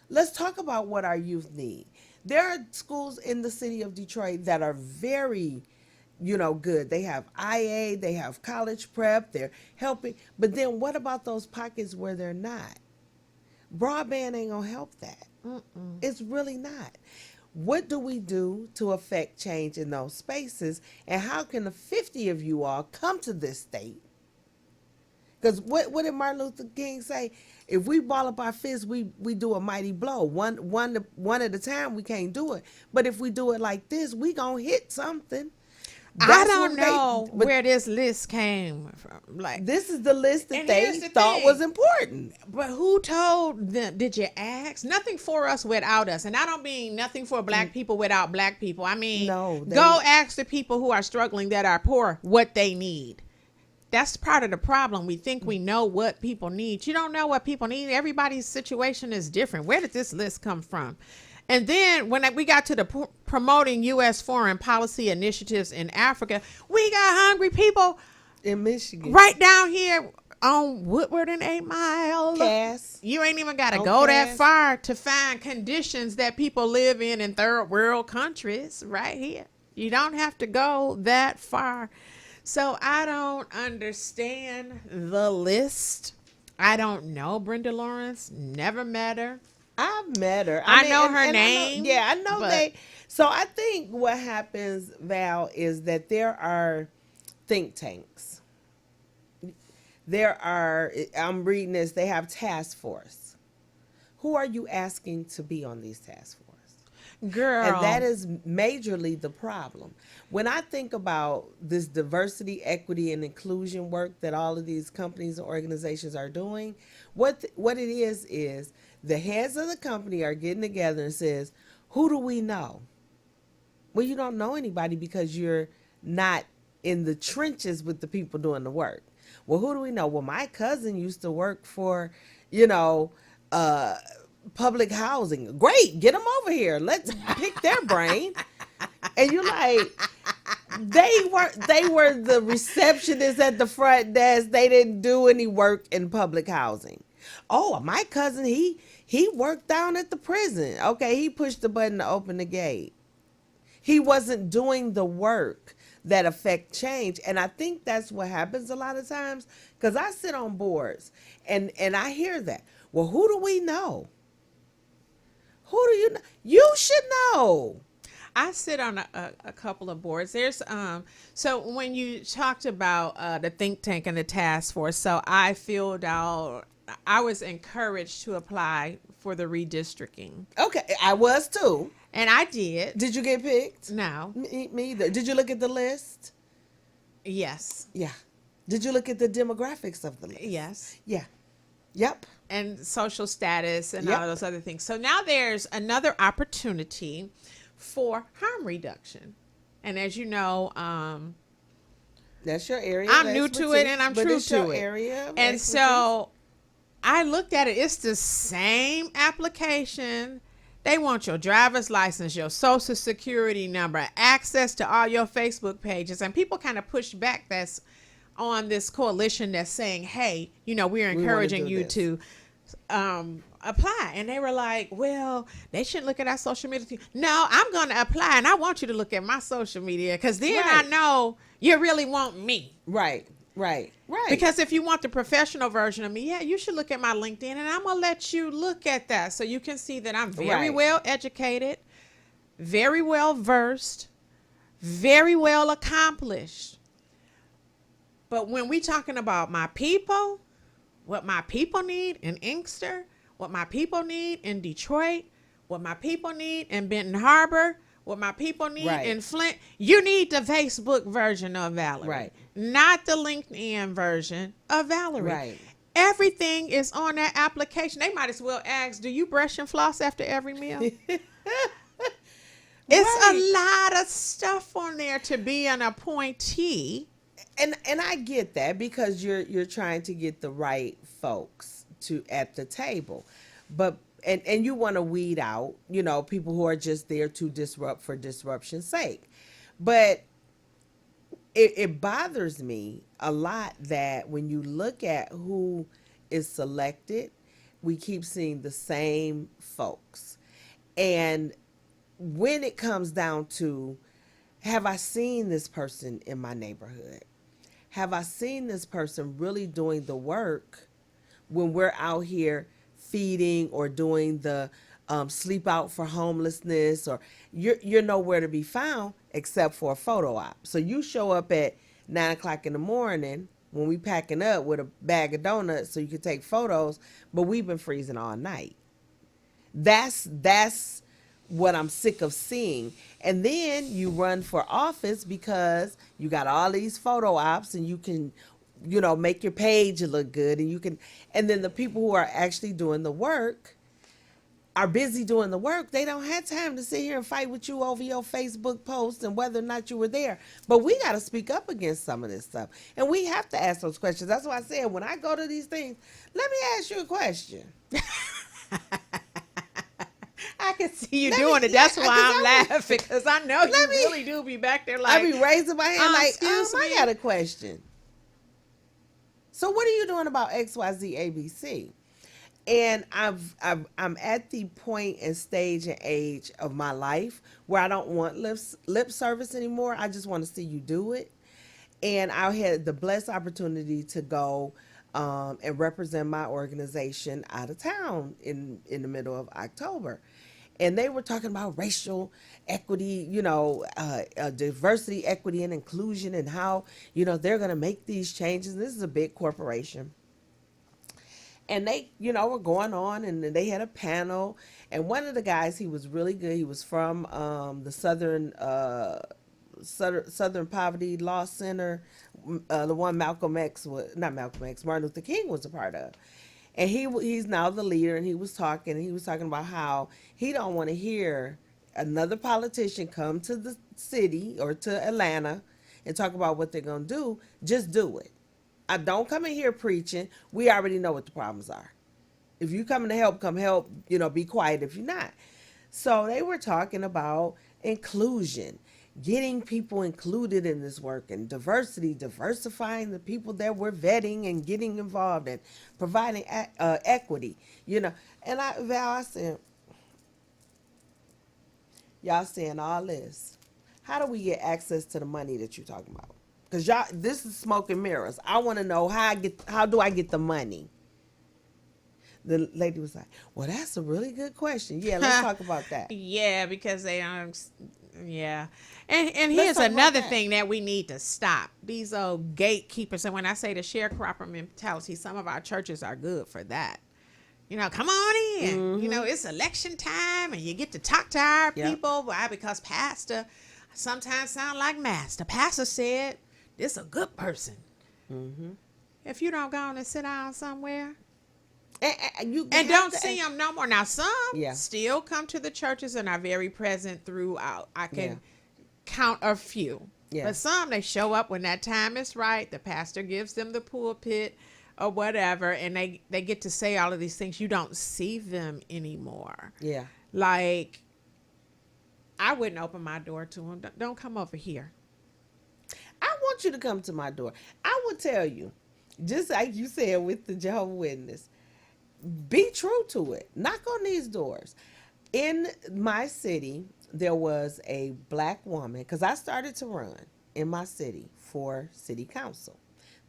Let's talk about what our youth need. There are schools in the city of Detroit that are very, you know, good. They have IA, they have college prep, they're helping. But then what about those pockets where they're not? Broadband ain't gonna help that. It's really not. What do we do to affect change in those spaces? And how can the 50 of you all come to this state? Because what did Martin Luther King say? If we ball up our fists, we do a mighty blow. One at a time, we can't do it. But if we do it like this, we gonna hit something. I don't know where this list came from. Like, this is the list that they thought was important. But who told them? Did you ask? Nothing for us without us. And I don't mean nothing for black people without black people. I mean, go ask the people who are struggling, that are poor, what they need. That's part of the problem. We think we know what people need. You don't know what people need. Everybody's situation is different. Where did this list come from? And then when we got to the promoting U.S. foreign policy initiatives in Africa, we got hungry people in Michigan, right down here on Woodward and 8 Mile. Cass. You ain't even got to go that far to find conditions that people live in third world countries right here. You don't have to go that far. So I don't understand the list. I don't know Brenda Lawrence. Never met her. I've met her. I know her name. I know they. So I think what happens, Val, is that there are think tanks. I'm reading this, they have task force. Who are you asking to be on these task force? Girl. And that is majorly the problem. When I think about this diversity, equity, and inclusion work that all of these companies and organizations are doing, what it is the heads of the company are getting together and says, who do we know? Well, you don't know anybody because you're not in the trenches with the people doing the work. Well, who do we know? Well, my cousin used to work for, public housing. Great, get them over here. Let's pick their brain. And you're like, they were the receptionists at the front desk. They didn't do any work in public housing. Oh, my cousin, he worked down at the prison. Okay, he pushed the button to open the gate. He wasn't doing the work that affect change. And I think that's what happens a lot of times, because I sit on boards and I hear that. Well, who do we know? Who do you know? You should know. I sit on a couple of boards. There's so when you talked about the think tank and the task force, so I was encouraged to apply for the redistricting. Okay, I was too. And I did. Did you get picked? No. Me either. Did you look at the list? Yes. Yeah. Did you look at the demographics of the list? Yes. Yeah. Yep. And social status and all those other things. So now there's another opportunity for harm reduction. And as you know, that's your area. I'm new to it and I'm true to it. Area and so I looked at it. It's the same application. They want your driver's license, your social security number, access to all your Facebook pages. And people kind of push back that's on this coalition that's saying, hey, we're encouraging you to apply. And they were like, well, they shouldn't look at our social media. No, I'm going to apply and I want you to look at my social media because then I know you really want me. Right. Because if you want the professional version of me, you should look at my LinkedIn and I'm going to let you look at that so you can see that I'm very well educated, very well versed, very well accomplished. But when we talking about my people, what my people need in Inkster, what my people need in Detroit, what my people need in Benton Harbor, what my people need in Flint, you need the Facebook version of Valerie. Right. Not the LinkedIn version of Valerie. Right. Everything is on that application. They might as well ask, do you brush and floss after every meal? It's a lot of stuff on there to be an appointee. And I get that because you're trying to get the right folks at the table. But and you want to weed out, people who are just there to disrupt for disruption's sake. But it bothers me a lot that when you look at who is selected, we keep seeing the same folks. And when it comes down to, have I seen this person in my neighborhood? Have I seen this person really doing the work when we're out here feeding or doing the sleep out for homelessness, or you're nowhere to be found except for a photo op. So you show up at 9:00 in the morning when we packing up with a bag of donuts so you can take photos, but we've been freezing all night. That's what I'm sick of seeing. And then you run for office because you got all these photo ops and you can make your page look good, and then the people who are actually doing the work are busy doing the work. They don't have time to sit here and fight with you over your Facebook post and whether or not you were there. But we got to speak up against some of this stuff. And we have to ask those questions. That's why I said, when I go to these things, let me ask you a question. I I can see you Let doing me- it. That's yeah, why 'cause I'm I be- laughing, because I know you Let me- really do be back there like, I be raising my hand like, excuse I me? got a question. So what are you doing about XYZ ABC? And I'm at the point and stage and age of my life where I don't want lip service anymore. I just want to see you do it. And I had the blessed opportunity to go and represent my organization out of town in the middle of October. And they were talking about racial equity, diversity, equity, and inclusion, and how, they're going to make these changes. This is a big corporation. And they, were going on, and they had a panel. And one of the guys, he was really good. He was from the Southern Poverty Law Center, the one Martin Luther King was a part of. And he's now the leader, and he was talking about how he don't want to hear another politician come to the city or to Atlanta and talk about what they're going to do. Just do it. I don't come in here preaching. We already know what the problems are. If you coming to help, come help. Be quiet if you're not. So they were talking about inclusion, getting people included in this work, and diversifying the people that we're vetting and getting involved and providing equity. And I said, y'all saying all this. How do we get access to the money that you're talking about? Because y'all, this is smoke and mirrors. I want to know how do I get the money? The lady was like, well, that's a really good question. Yeah, let's talk about that. Yeah, because they yeah. And Let's here's talk about another that. thing that we need to stop. These old gatekeepers. And when I say the sharecropper mentality, some of our churches are good for that. Come on in. Mm-hmm. It's election time, and you get to talk to our Yep. people. Why? Because pastor sometimes sound like master. Pastor said, this a good person. Mm-hmm. If you don't go on and sit down somewhere And you and have don't to- see them no more. Now, some Yeah. still come to the churches and are very present throughout. I can Yeah. count a few. Yeah. But some, they show up when that time is right. The pastor gives them the pulpit or whatever, and they get to say all of these things. You don't see them anymore. Yeah. Like, I wouldn't open my door to them. Don't come over here. I want you to come to my door. I will tell you, just like you said with the Jehovah's Witness, be true to it. Knock on these doors. In my city, there was a black woman, because I started to run in my city for city council.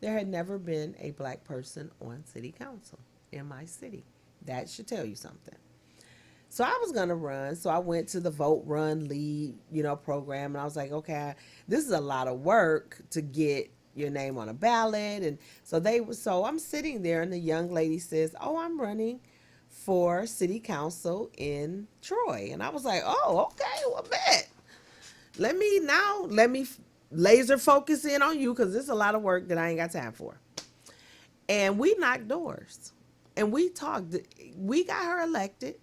There had never been a black person on city council in my city. That should tell you something. So I was going to run. So I went to the Vote, Run, Lead, program. And I was like, okay, this is a lot of work to get your name on a ballot. And so I'm sitting there, and the young lady says, oh, I'm running for city council in Troy. And I was like, oh, okay, well, bet. Let me laser focus in on you, because there's a lot of work that I ain't got time for. And we knocked doors, and we talked. We got her elected.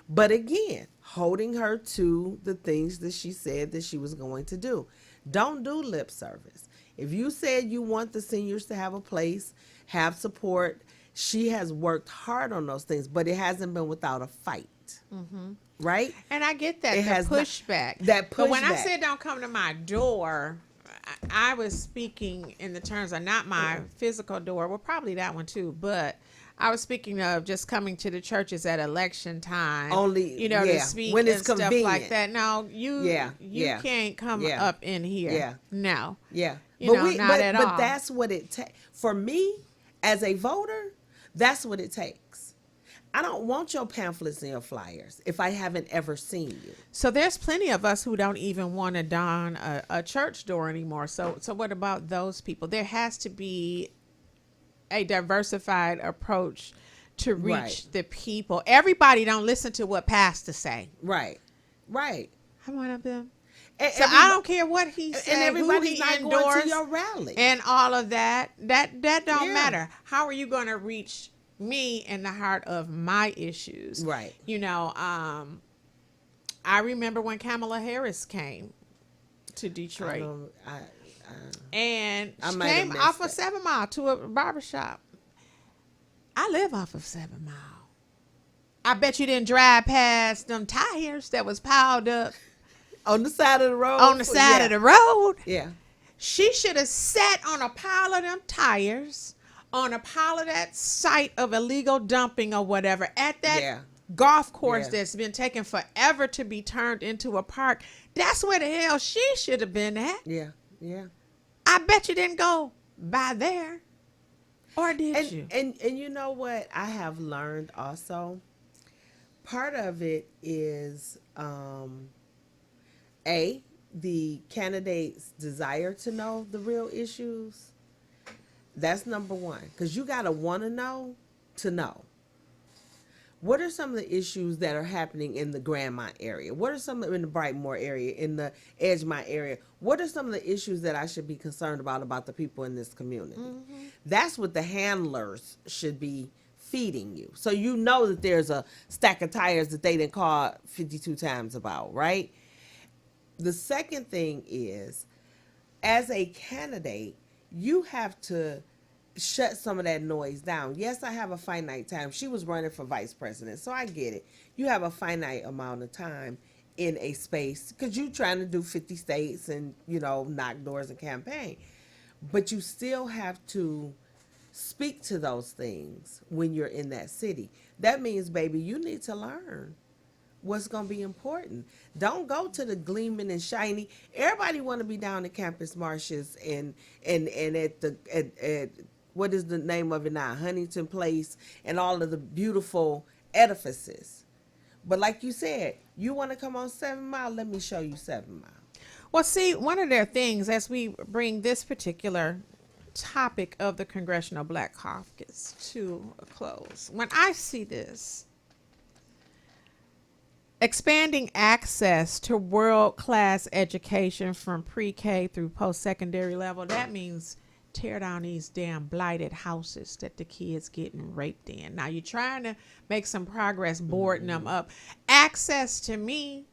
But again, holding her to the things that she said that she was going to do. Don't do lip service. If you said you want the seniors to have a place, have support, she has worked hard on those things, but it hasn't been without a fight. Mm-hmm. Right? And I get that, It the has not- pushback. that But when I pushback. said don't come to my door, I was speaking in the terms of not my physical door. Well, probably that one too, but I was speaking of just coming to the churches at election time. Only, to yeah, speak when it's and stuff like convenient. that. No, you can't come Yeah. up in here. Yeah. No. Yeah. Not at all. But that's what it takes. For me, as a voter, that's what it takes. I don't want your pamphlets and your flyers if I haven't ever seen you. So there's plenty of us who don't even want to don a church door anymore. So what about those people? There has to be a diversified approach to reach Right. the people. Everybody don't listen to what pastors say. Right. I'm one of them. And So I don't care what he said, and everybody's who he not going to endorsed, your rally. and all of that. That don't Yeah. matter. How are you going to reach me in the heart of my issues? Right. I remember when Kamala Harris came to I Detroit, don't- and I she might have came missed off of that. 7 Mile to a barbershop. I live off of 7 Mile. I bet you didn't drive past them tires that was piled up On the side of the road. on the side of the road. Yeah. She should have sat on a pile of them tires, on a pile of that site of illegal dumping or whatever, at that golf course that's been taken forever to be turned into a park. That's where the hell she should have been at. Yeah. Yeah. I bet you didn't go by there. Or did you? And you know what I have learned also? Part of it is the candidate's desire to know the real issues. That's number one. Because you got to want to know. What are some of the issues that are happening in the Grandmont area? What are some in the Brightmoor area, in the Edgemont area? What are some of the issues that I should be concerned about the people in this community? Mm-hmm. That's what the handlers should be feeding you. So you know that there's a stack of tires that they didn't call 52 times about, right? The second thing is, as a candidate, you have to shut some of that noise down. Yes, I have a finite time. She was running for vice president, so I get it. You have a finite amount of time in a space because you're trying to do 50 states and, knock doors and campaign. But you still have to speak to those things when you're in that city. That means, baby, you need to learn what's going to be important. Don't go to the gleaming and shiny. Everybody want to be down at Campus Martius and at what is the name of it now? Huntington Place and all of the beautiful edifices. But like you said, you want to come on 7 Mile? Let me show you 7 Mile. Well, see, one of their things as we bring this particular topic of the Congressional Black Caucus to a close, when I see this, expanding access to world-class education from pre-K through post-secondary level, that means tear down these damn blighted houses that the kids getting raped in. Now you're trying to make some progress boarding them up. Access to me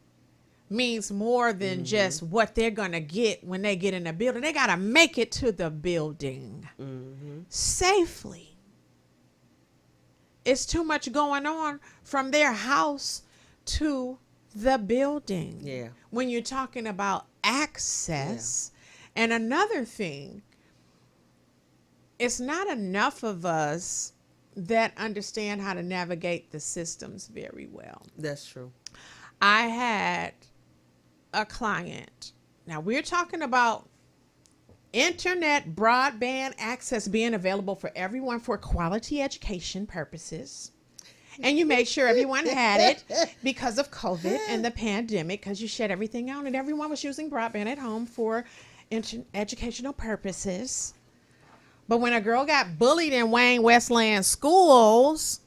means more than just what they're going to get when they get in the building. They got to make it to the building safely. It's too much going on from their house to the building. Yeah. When you're talking about access. Yeah. And another thing, it's not enough of us that understand how to navigate the systems very well. That's true. I had a client. Now we're talking about internet broadband access being available for everyone for quality education purposes. And you made sure everyone had it because of COVID and the pandemic, because you shut everything out and everyone was using broadband at home for educational purposes. But when a girl got bullied in Wayne Westland schools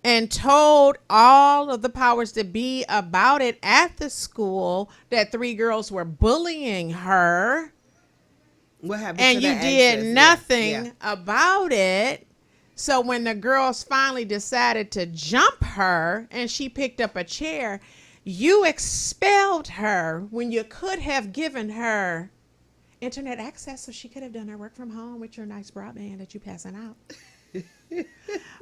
and told all of the powers that be about it at the school that 3 girls were bullying her, what happened? And you did nothing about it. So when the girls finally decided to jump her and she picked up a chair, you expelled her when you could have given her internet access so she could have done her work from home with your nice broadband that you passing out.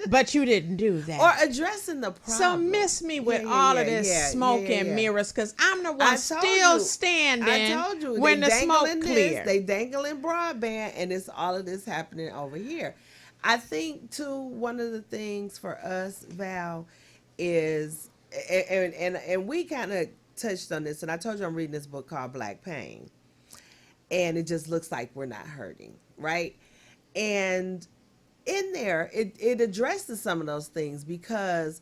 But you didn't do that. Or addressing the problem. So miss me with all of this smoke and mirrors, because I'm the one still standing. I told you, when the smoke clears. They dangling broadband, and it's all of this happening over here. I think, too, one of the things for us, Val, is, and we kind of touched on this, and I told you I'm reading this book called Black Pain. And it just looks like we're not hurting, right? And in there, it addresses some of those things because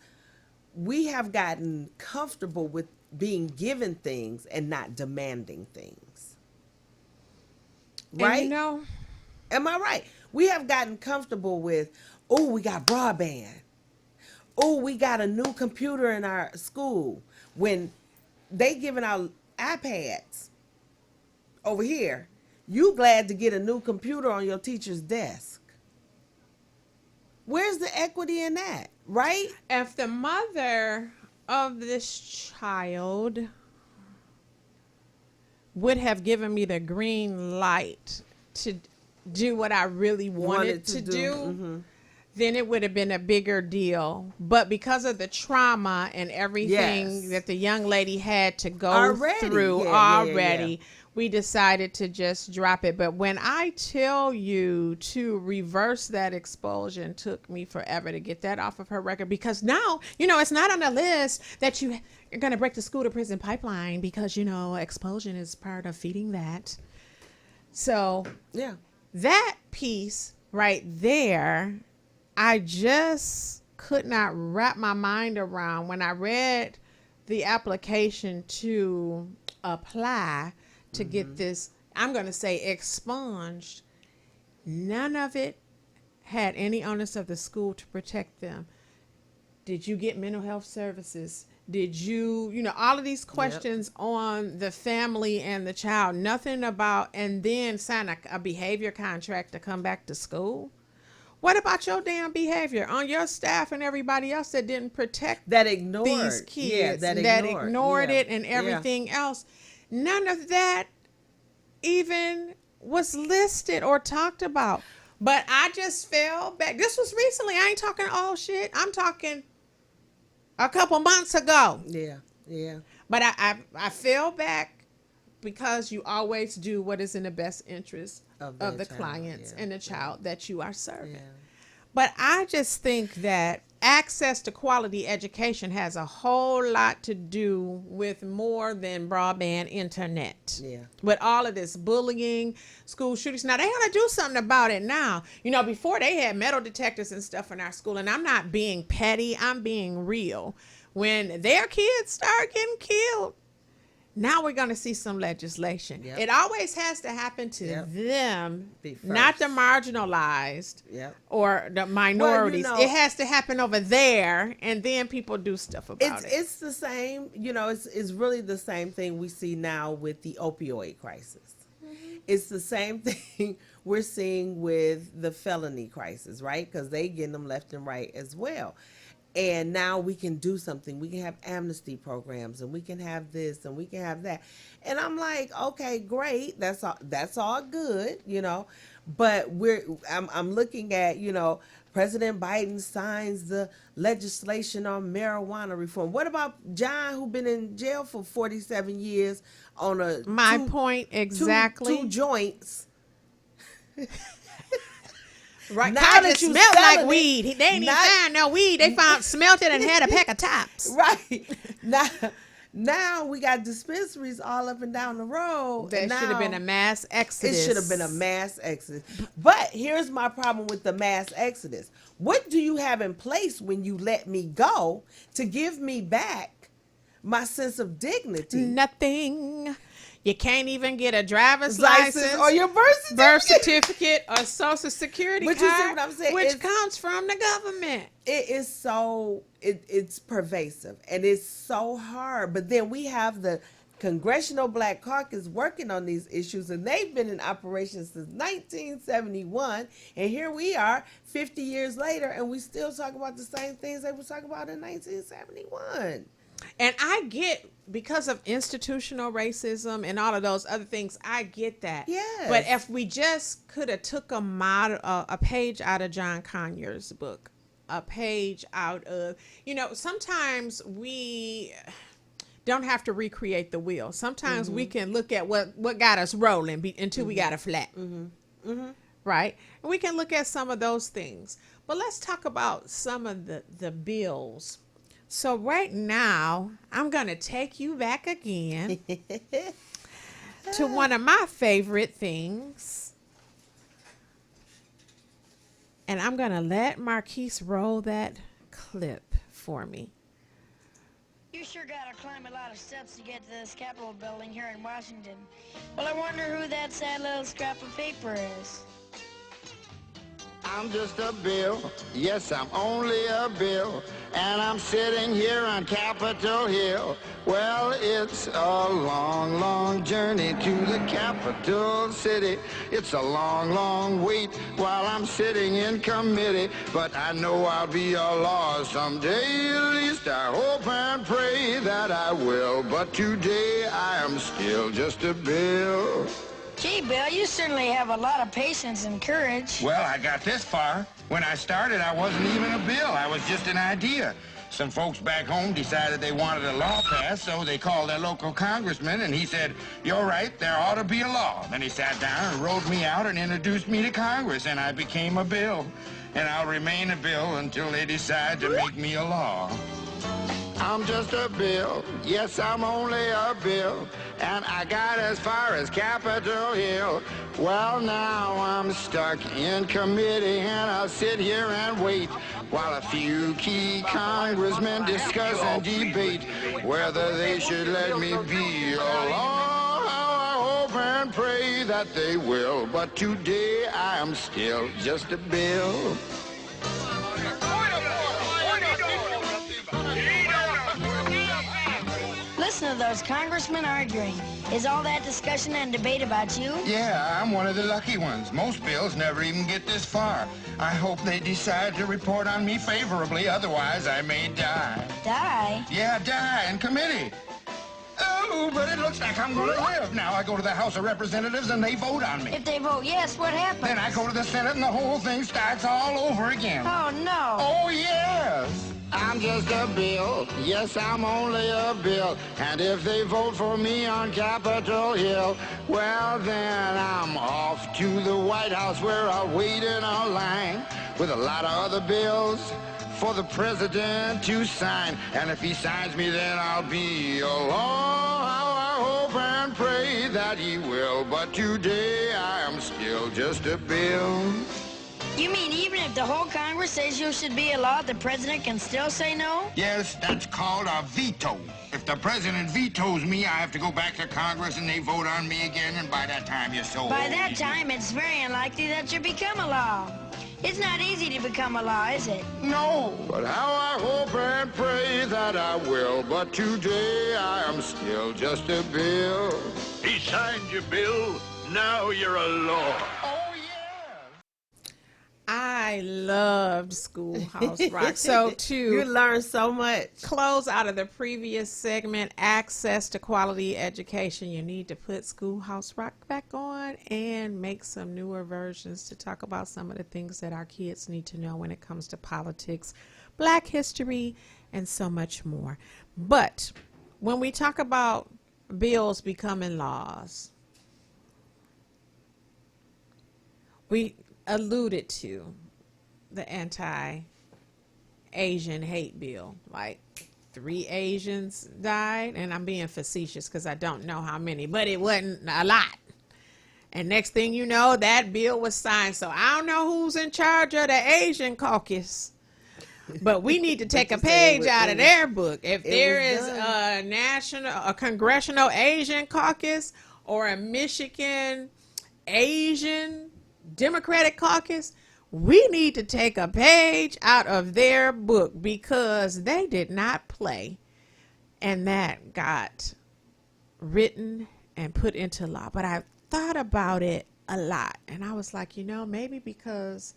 we have gotten comfortable with being given things and not demanding things. Right? And am I right? We have gotten comfortable with, oh, we got broadband. Oh, we got a new computer in our school. When they giving out iPads over here, you glad to get a new computer on your teacher's desk. Where's the equity in that, right? If the mother of this child would have given me the green light to do what I really wanted to do, then it would have been a bigger deal. But because of the trauma and everything Yes. that the young lady had to go Already. through Yeah. we decided to just drop it. But when I tell you to reverse that expulsion, took me forever to get that off of her record, because now, it's not on the list that you're going to break the school to prison pipeline because, expulsion is part of feeding that. So Yeah. that piece right there, I just could not wrap my mind around when I read the application to apply to get this, I'm going to say, expunged. None of it had any onus of the school to protect them. Did you get mental health services? Did you, all of these questions on the family and the child, nothing about, and then sign a behavior contract to come back to school? What about your damn behavior on your staff and everybody else that didn't protect That ignored these kids, that ignored Yeah. it and everything else? None of that even was listed or talked about. But I just fell back. This was recently. I ain't talking old shit. I'm talking a couple months ago. Yeah. But I fell back because you always do what is in the best interest Of of the the child, clients yeah. and the child that you are serving. Yeah. But I just think that access to quality education has a whole lot to do with more than broadband internet. Yeah. With all of this bullying, school shootings. Now, they got to do something about it now. Before they had metal detectors and stuff in our school, and I'm not being petty, I'm being real. When their kids start getting killed, now we're going to see some legislation. Yep. It always has to happen to Yep. them, Be not the first. marginalized Yep. or the minorities. know- It has to happen over there, and then people do stuff about it. It's the same, it's really the same thing we see now with the opioid crisis. It's the same thing we're seeing with the felony crisis, right? Because they getting them left and right as well. And now we can do something. We can have amnesty programs, and we can have this, and we can have that. And I'm like, okay, great. That's all good, But I'm looking at, President Biden signs the legislation on marijuana reform. What about John, who been in jail for 47 years on My point exactly. two joints? Right. Now Now that it you smelled selling like it, weed. They ain't even not- found no weed. They smelt it and had a pack of tops. Right. Now we got dispensaries all up and down the road. That and should have been now a mass exodus. It should have been a mass exodus. But here's my problem with the mass exodus. What do you have in place when you let me go to give me back my sense of dignity? Nothing. You can't even get a driver's License license or your birth certificate or social security But card, you see what I'm saying? which It's- comes from the government. It is so it's pervasive and it's so hard. But then we have the Congressional Black Caucus working on these issues, and they've been in operation since 1971, and here we are 50 years later, and we still talk about the same things they were talking about in 1971. And I get, because of institutional racism and all of those other things, I get that. Yes. But if we just could have took a page out of John Conyers' book, a page out of, sometimes we don't have to recreate the wheel. Sometimes we can look at what got us rolling until we got a flat. Right? And we can look at some of those things. But let's talk about some of the bills. So right now, I'm going to take you back again to one of my favorite things. And I'm going to let Marquise roll that clip for me. You sure gotta climb a lot of steps to get to this Capitol building here in Washington. Well, I wonder who that sad little scrap of paper is. I'm just a bill, yes, I'm only a bill, and I'm sitting here on Capitol Hill. Well, it's a long, long journey to the capital city. It's a long, long wait while I'm sitting in committee, but I know I'll be a law someday. At least I hope and pray that I will, but today I am still just a bill. Gee, Bill, you certainly have a lot of patience and courage. Well, I got this far. When I started, I wasn't even a bill. I was just an idea. Some folks back home decided they wanted a law passed, so they called their local congressman, and he said, "You're right, there ought to be a law." Then he sat down and wrote me out and introduced me to Congress, and I became a bill. And I'll remain a bill until they decide to make me a law. I'm just a bill. Yes, I'm only a bill. And I got as far as Capitol Hill. Well, now I'm stuck in committee, and I'll sit here and wait while a few key congressmen discuss and debate whether they should let me be a law. I hope and pray that they will. But today I am still just a bill. Listen to those congressmen arguing. Is all that discussion and debate about you? Yeah, I'm one of the lucky ones. Most bills never even get this far. I hope they decide to report on me favorably, otherwise I may die. Die? Yeah, die in committee. Oh, but it looks like I'm gonna live. Now I go to the House of Representatives and they vote on me. If they vote yes, what happens? Then I go to the Senate and the whole thing starts all over again. Oh, no. Oh, yes. I'm just a bill. Yes, I'm only a bill. And if they vote for me on Capitol Hill, well, then I'm off to the White House where I'll wait in a line with a lot of other bills for the president to sign. And if he signs me, then I'll be a law. I hope and pray that he will. But today I am still just a bill. You mean even if the whole Congress says you should be a law, the president can still say no? Yes, that's called a veto. If the president vetoes me, I have to go back to Congress and they vote on me again, and by that time you're so By old. that time, it's very unlikely that you become a law. It's not easy to become a law, is it? No, but how I hope and pray that I will. But today I am still just a bill. He signed your bill. Now you're a law. I loved Schoolhouse Rock. So to You learn so much. close out of the previous segment, access to quality education, you need to put Schoolhouse Rock back on and make some newer versions to talk about some of the things that our kids need to know when it comes to politics, Black history, and so much more. But when we talk about bills becoming laws, we alluded to the anti-Asian hate bill. Like 3 Asians died, and I'm being facetious because I don't know how many, but it wasn't a lot. And next thing you know, that bill was signed. So I don't know who's in charge of the Asian caucus, but we need to take a page out of their book. If there is a congressional Asian caucus or a Michigan Asian Democratic caucus, we need to take a page out of their book because they did not play. And that got written and put into law. But I thought about it a lot. And I was like, maybe because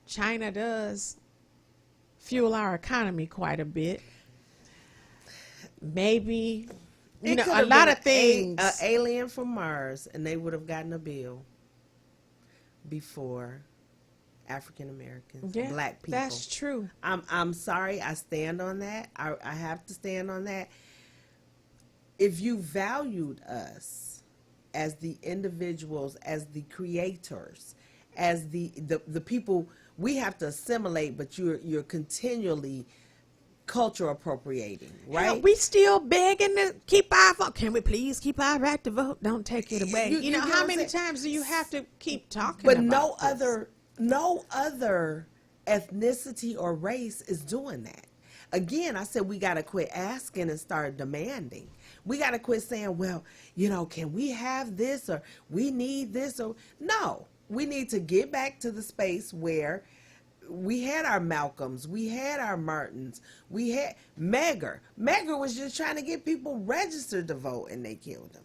China does fuel our economy quite a bit. Maybe, a lot of things. An alien from Mars, and they would have gotten a bill before African Americans, Black people. That's true. I'm sorry. I stand on that. I have to stand on that. If you valued us as the individuals, as the creators, as the people we have to assimilate, but you're continually culture appropriating, right? Yeah, we still begging to keep our vote. Can we please keep our right to vote? Don't take it away. You know how many times do you have to keep talking but about no other ethnicity or race is doing that. Again, I said we got to quit asking and start demanding. We got to quit saying, well, can we have this or we need this or no. We need to get back to the space where we had our Malcolms, we had our Martins, we had Medgar. Medgar was just trying to get people registered to vote, and they killed him,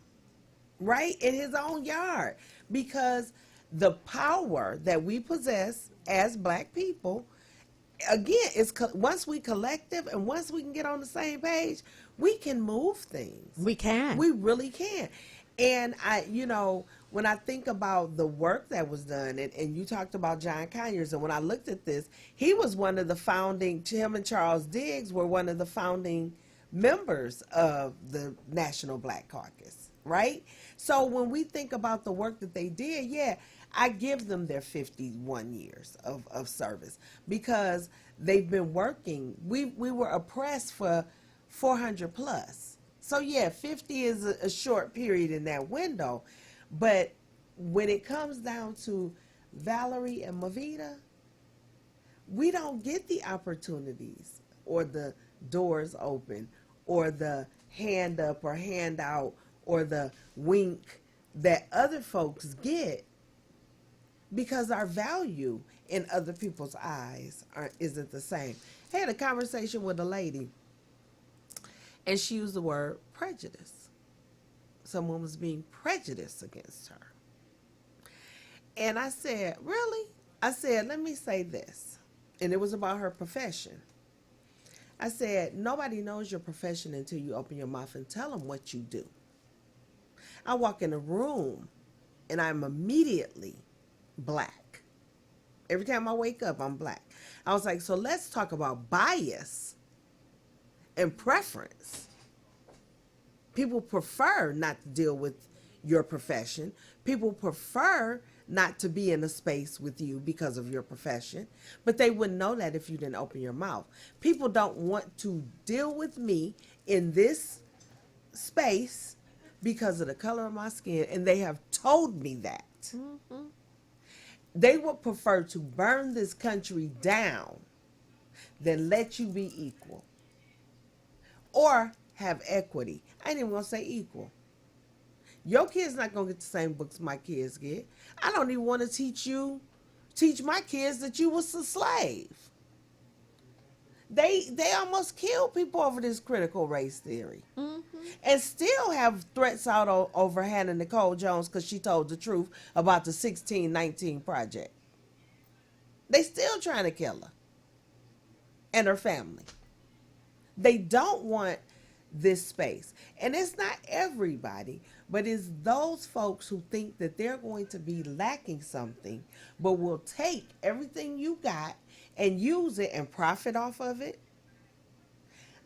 right in his own yard, because the power that we possess as Black people, again, is once we collective and once we can get on the same page, we can move things. We can. We really can. And when I think about the work that was done, and you talked about John Conyers, and when I looked at this, he was one of the founding, him and Charles Diggs were one of the founding members of the National Black Caucus, right? So when we think about the work that they did, yeah, I give them their 51 years of service because they've been working. We were oppressed for 400 plus. So yeah, 50 is a short period in that window. But when it comes down to Valerie and Mavita, we don't get the opportunities or the doors open or the hand up or hand out or the wink that other folks get because our value in other people's eyes isn't the same. I had a conversation with a lady, and she used the word prejudice. Someone was being prejudiced against her. And I said, really? I said, let me say this. And it was about her profession. I said, nobody knows your profession until you open your mouth and tell them what you do. I walk in a room and I'm immediately black. Every time I wake up, I'm black. I was like, so let's talk about bias and preference. People prefer not to deal with your profession. People prefer not to be in a space with you because of your profession, but they wouldn't know that if you didn't open your mouth. People don't want to deal with me in this space because of the color of my skin, and they have told me that. Mm-hmm. They would prefer to burn this country down than let you be equal or have equity. I ain't even gonna say equal. Your kid's not gonna get the same books my kids get. I don't even want to teach my kids that you was a slave. They almost killed people over this critical race theory. Mm-hmm. And still have threats out over Hannah Nicole Jones because she told the truth about the 1619 Project. They still trying to kill her and her family. They don't want this space. And it's not everybody, but it's those folks who think that they're going to be lacking something, but will take everything you got and use it and profit off of it.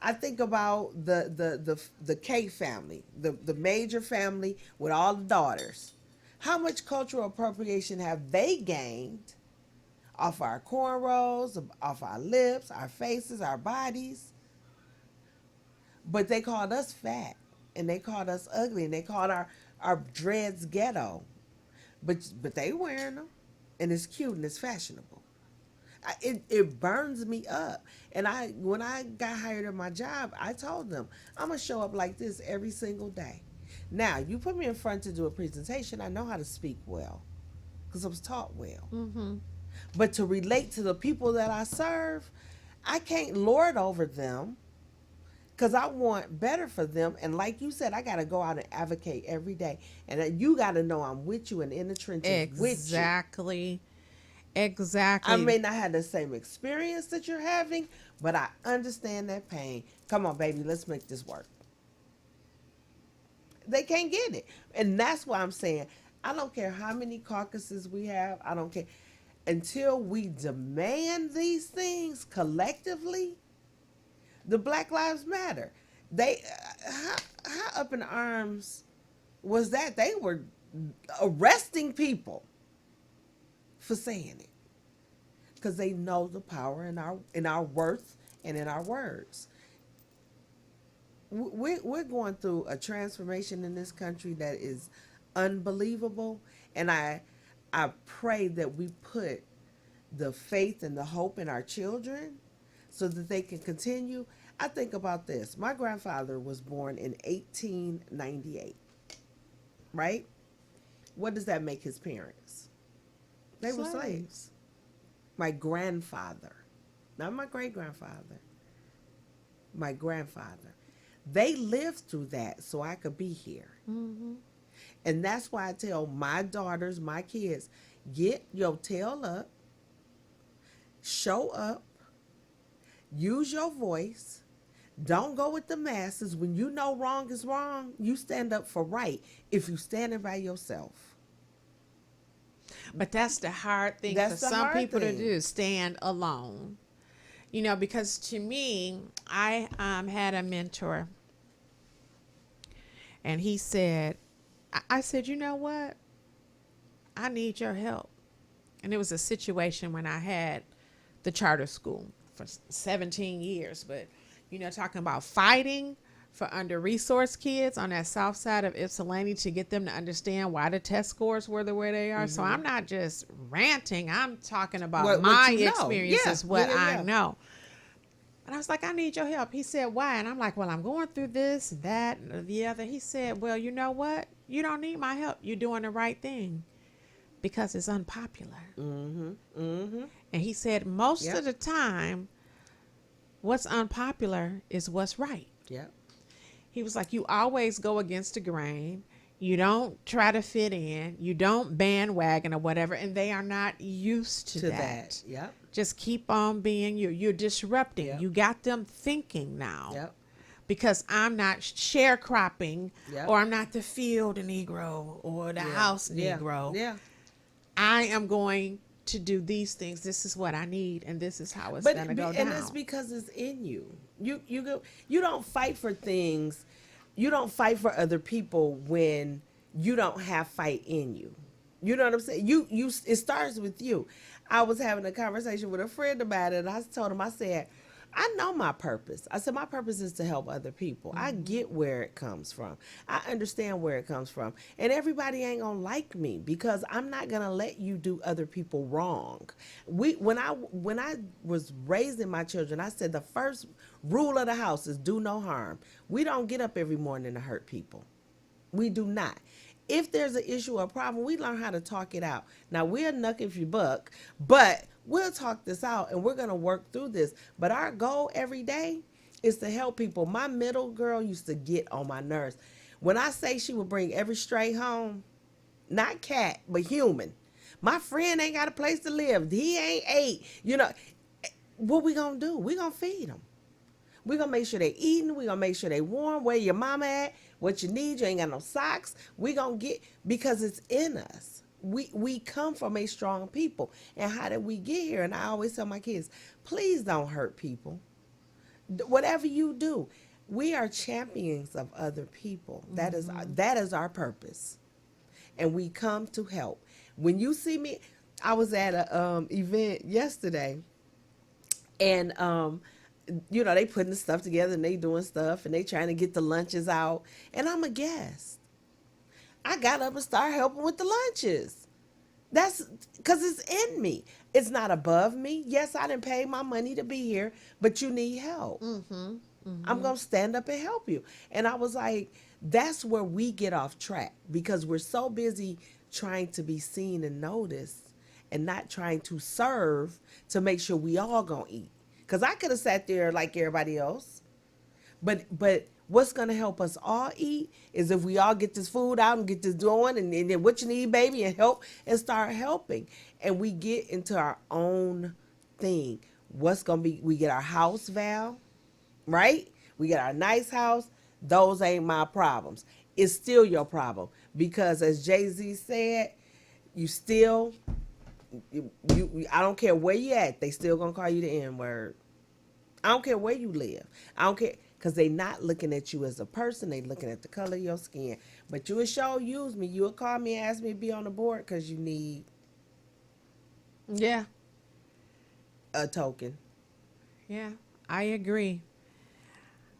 I think about the K family, the major family with all the daughters. How much cultural appropriation have they gained off our cornrows, off our lips, our faces, our bodies? But they called us fat, and they called us ugly, and they called our dreads ghetto. But they wearing them, and it's cute and it's fashionable. It burns me up. And when I got hired at my job, I told them, I'm going to show up like this every single day. Now, you put me in front to do a presentation, I know how to speak well because I was taught well. Mm-hmm. But to relate to the people that I serve, I can't lord over them because I want better for them. And like you said, I got to go out and advocate every day. And you got to know I'm with you and in the trenches with you. Exactly. Exactly. I may not have the same experience that you're having, but I understand that pain. Come on, baby, let's make this work. They can't get it. And that's why I'm saying, I don't care how many caucuses we have. I don't care. Until we demand these things collectively, the Black Lives Matter. How up in arms was that? They were arresting people for saying it because they know the power in our worth and in our words. We're going through a transformation in this country that is unbelievable, and I pray that we put the faith and the hope in our children so that they can continue. I think about this. My grandfather was born in 1898, right? What does that make his parents? They were slaves. My grandfather, not my great-grandfather, my grandfather. They lived through that so I could be here. Mm-hmm. And that's why I tell my daughters, my kids, get your tail up, show up, use your voice, Don't go with the masses. When you know wrong is wrong, you stand up for right. If you standing by yourself. But that's the hard thing for some people to do, stand alone. You know, because to me, I had a mentor, and he said, I said, you know what? I need your help. And it was a situation when I had the charter school for 17 years, but, you know, talking about fighting for under-resourced kids on that south side of Ypsilanti to get them to understand why the test scores were the way they are. So I'm not just ranting. I'm talking about my experiences, what I know. And I was like, I need your help. He said, why? And I'm like, well, I'm going through this, that, and the other. He said, well, you know what? You don't need my help. You're doing the right thing because it's unpopular. And he said, most of the time, what's unpopular is what's right. He was like, you always go against the grain. You don't try to fit in. You don't bandwagon or whatever. And they are not used to that. Just keep on being you. You're disrupting. You got them thinking now. Because I'm not sharecropping or I'm not the field Negro or the house Negro. I am going to do these things. This is what I need, and this is how it's going to go down. And it's because it's in you. You don't fight for things. You don't fight for other people when you don't have fight in you. You know what I'm saying? It starts with you. I was having a conversation with a friend about it, and I told him, I said, I know my purpose. I said, my purpose is to help other people. I get where it comes from. I understand where it comes from. And everybody ain't going to like me because I'm not going to let you do other people wrong. When I was raising my children, I said the first rule of the house is do no harm. We don't get up every morning to hurt people. We do not. If there's an issue or a problem, we learn how to talk it out. Now, we'll knuck if you buck, but we'll talk this out and we're going to work through this. But our goal every day is to help people. My middle girl used to get on my nerves. When I say she would bring every stray home, not cat, but human. My friend ain't got a place to live. He ain't ate. You know, what we going to do? We going to feed them. We're going to make sure they eating. We're going to make sure they warm. Where your mama at? What you need. You ain't got no socks. We going to get, because it's in us. We come from a strong people. And how did we get here? And I always tell my kids, please don't hurt people. Whatever you do, we are champions of other people. That is our purpose. And we come to help. When you see me, I was at a event yesterday, and you know, they putting the stuff together and they doing stuff and they trying to get the lunches out. And I'm a guest. I got up and started helping with the lunches. That's because it's in me. It's not above me. Yes, I didn't pay my money to be here, but you need help. I'm going to stand up and help you. And I was like, that's where we get off track because we're so busy trying to be seen and noticed and not trying to serve to make sure we all going to eat. Because I could have sat there like everybody else. But what's going to help us all eat is if we all get this food out and get this going and then what you need, baby, and help and start helping. And we get into our own thing. What's going to be, we get our house vow, right? We get our nice house. Those ain't my problems. It's still your problem. Because as Jay-Z said, you still... I don't care where you at, they still gonna call you the N-word. I don't care where you live. I don't care, because they not looking at you as a person, they looking at the color of your skin. But you will sure use me. You will call me and ask me to be on the board because you need a token. Yeah, I agree.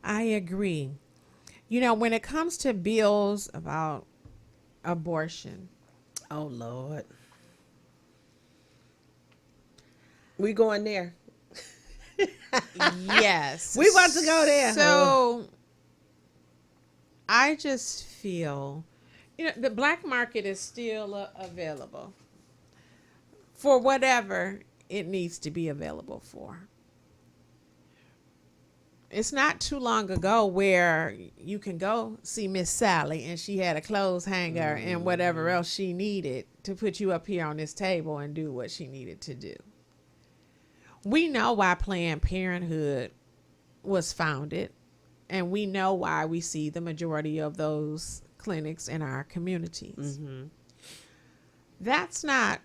You know, when it comes to bills about abortion, oh Lord, we going there. Yes. We about to go there. So I just feel, you know, the black market is still available for whatever it needs to be available for. It's not too long ago where you can go see Miss Sally and she had a clothes hanger and whatever else she needed to put you up here on this table and do what she needed to do. We know why Planned Parenthood was founded. And we know why we see the majority of those clinics in our communities. That's not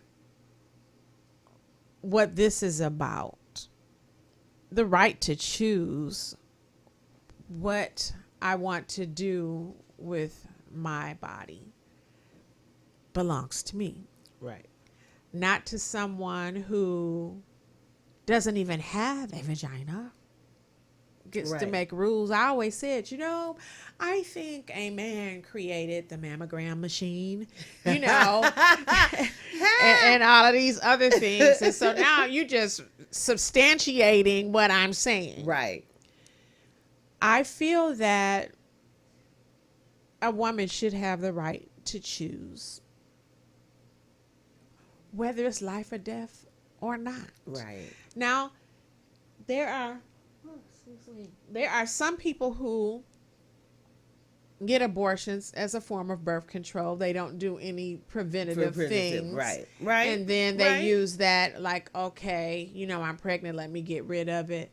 what this is about. The right to choose what I want to do with my body belongs to me. Right. Not to someone who doesn't even have a vagina. Gets to make rules. I always said, I think a man created the mammogram machine, and all of these other things. And so now you're just substantiating what I'm saying. Right. I feel that a woman should have the right to choose whether it's life or death or not. Right. Now, there are some people who get abortions as a form of birth control. They don't do any preventative things. Right. And then they use that like, okay, I'm pregnant, let me get rid of it.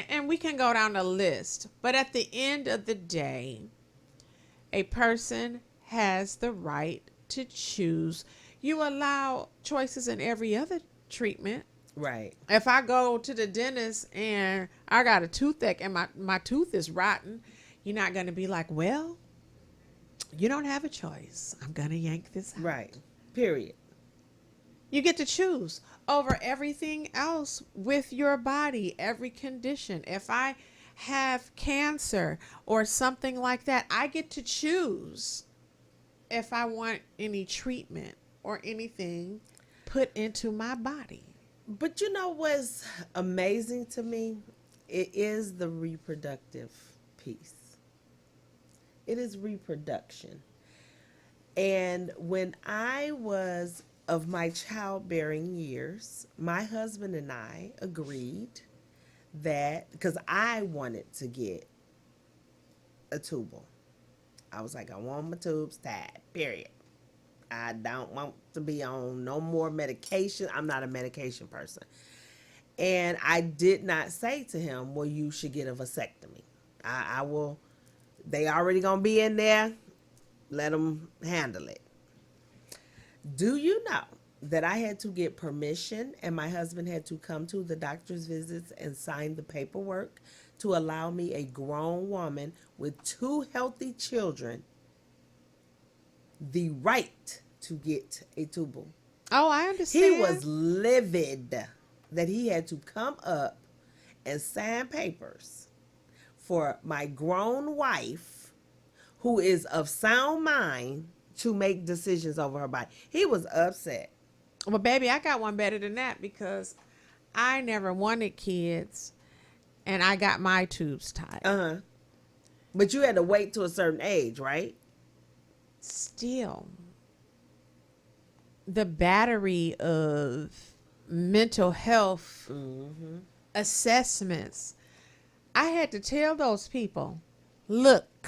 And we can go down the list. But at the end of the day, a person has the right to choose. You allow choices in every other treatment. Right. If I go to the dentist and I got a toothache and my tooth is rotten, you're not going to be like, well, you don't have a choice. I'm going to yank this out. Right. Period. You get to choose over everything else with your body, every condition. If I have cancer or something like that, I get to choose if I want any treatment or anything put into my body. But what's amazing to me? It is the reproductive piece. It is reproduction. And when I was of my childbearing years, my husband and I agreed that, because I wanted to get a tubal. I was like, I want my tubes tied, period. I don't want to be on no more medication. I'm not a medication person. And I did not say to him, well, you should get a vasectomy. I will, they already going to be in there. Let them handle it. Do you know that I had to get permission and my husband had to come to the doctor's visits and sign the paperwork to allow me, a grown woman with 2 healthy children, the right to get a tubal? Oh, I understand. He was livid that he had to come up and sign papers for my grown wife, who is of sound mind, to make decisions over her body. He was upset. Well, baby, I got one better than that because I never wanted kids and I got my tubes tied. Uh-huh. But you had to wait to a certain age, right? Still, the battery of mental health assessments, I had to tell those people, look,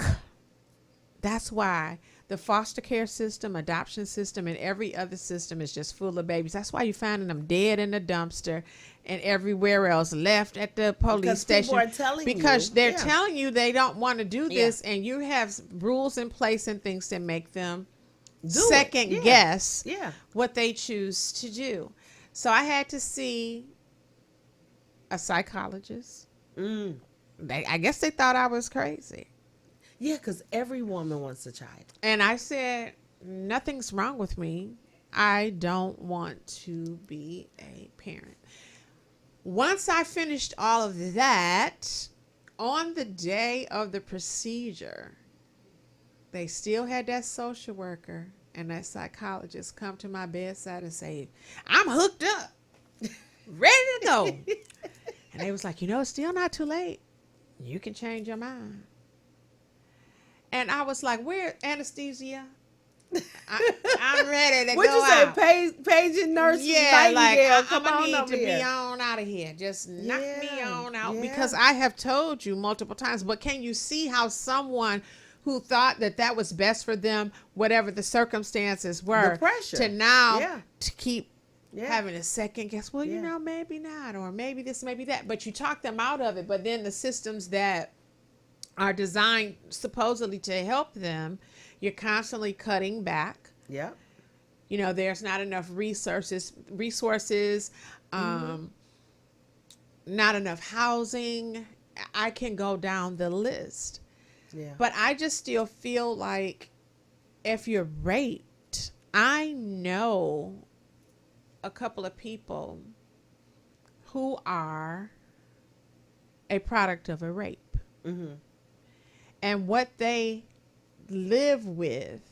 that's why the foster care system, adoption system, and every other system is just full of babies. That's why you're finding them dead in the dumpster and everywhere else, left at the police station. People are telling because you. They're telling you they don't want to do this, and you have rules in place and things that make them second guess what they choose to do. So I had to see a psychologist. I guess they thought I was crazy. Yeah, because every woman wants a child. And I said, nothing's wrong with me. I don't want to be a parent. Once I finished all of that, on the day of the procedure, they still had that social worker and that psychologist come to my bedside and say, I'm hooked up, ready to go. And they was like, it's still not too late. You can change your mind. And I was like, where anesthesia? I'm ready to What'd go you say, paging nurse? Yeah, like come I'm on need over to here. be on out of here. Just knock me on out. Yeah. Because I have told you multiple times. But can you see how someone who thought that was best for them, whatever the circumstances were, the pressure, to now to keep having a second guess? Well, maybe not, or maybe this, maybe that. But you talk them out of it. But then the systems that are designed supposedly to help them, you're constantly cutting back. Yeah. You know, there's not enough resources, not enough housing. I can go down the list. Yeah. But I just still feel like if you're raped, I know a couple of people who are a product of a rape. Mm-hmm. And what they live with,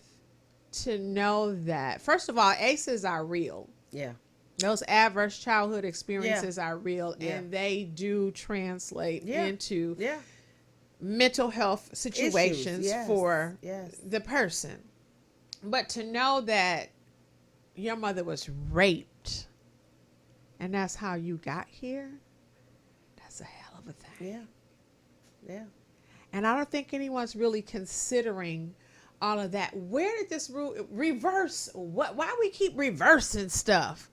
to know that, first of all, ACEs are real. Yeah. Those adverse childhood experiences are real, Yeah. and they do translate Yeah. into Yeah. mental health situations Issues. Yes. for Yes. the person. But to know that your mother was raped and that's how you got here, that's a hell of a thing. Yeah. Yeah. And I don't think anyone's really considering all of that. Where did this reverse? Why we keep reversing stuff?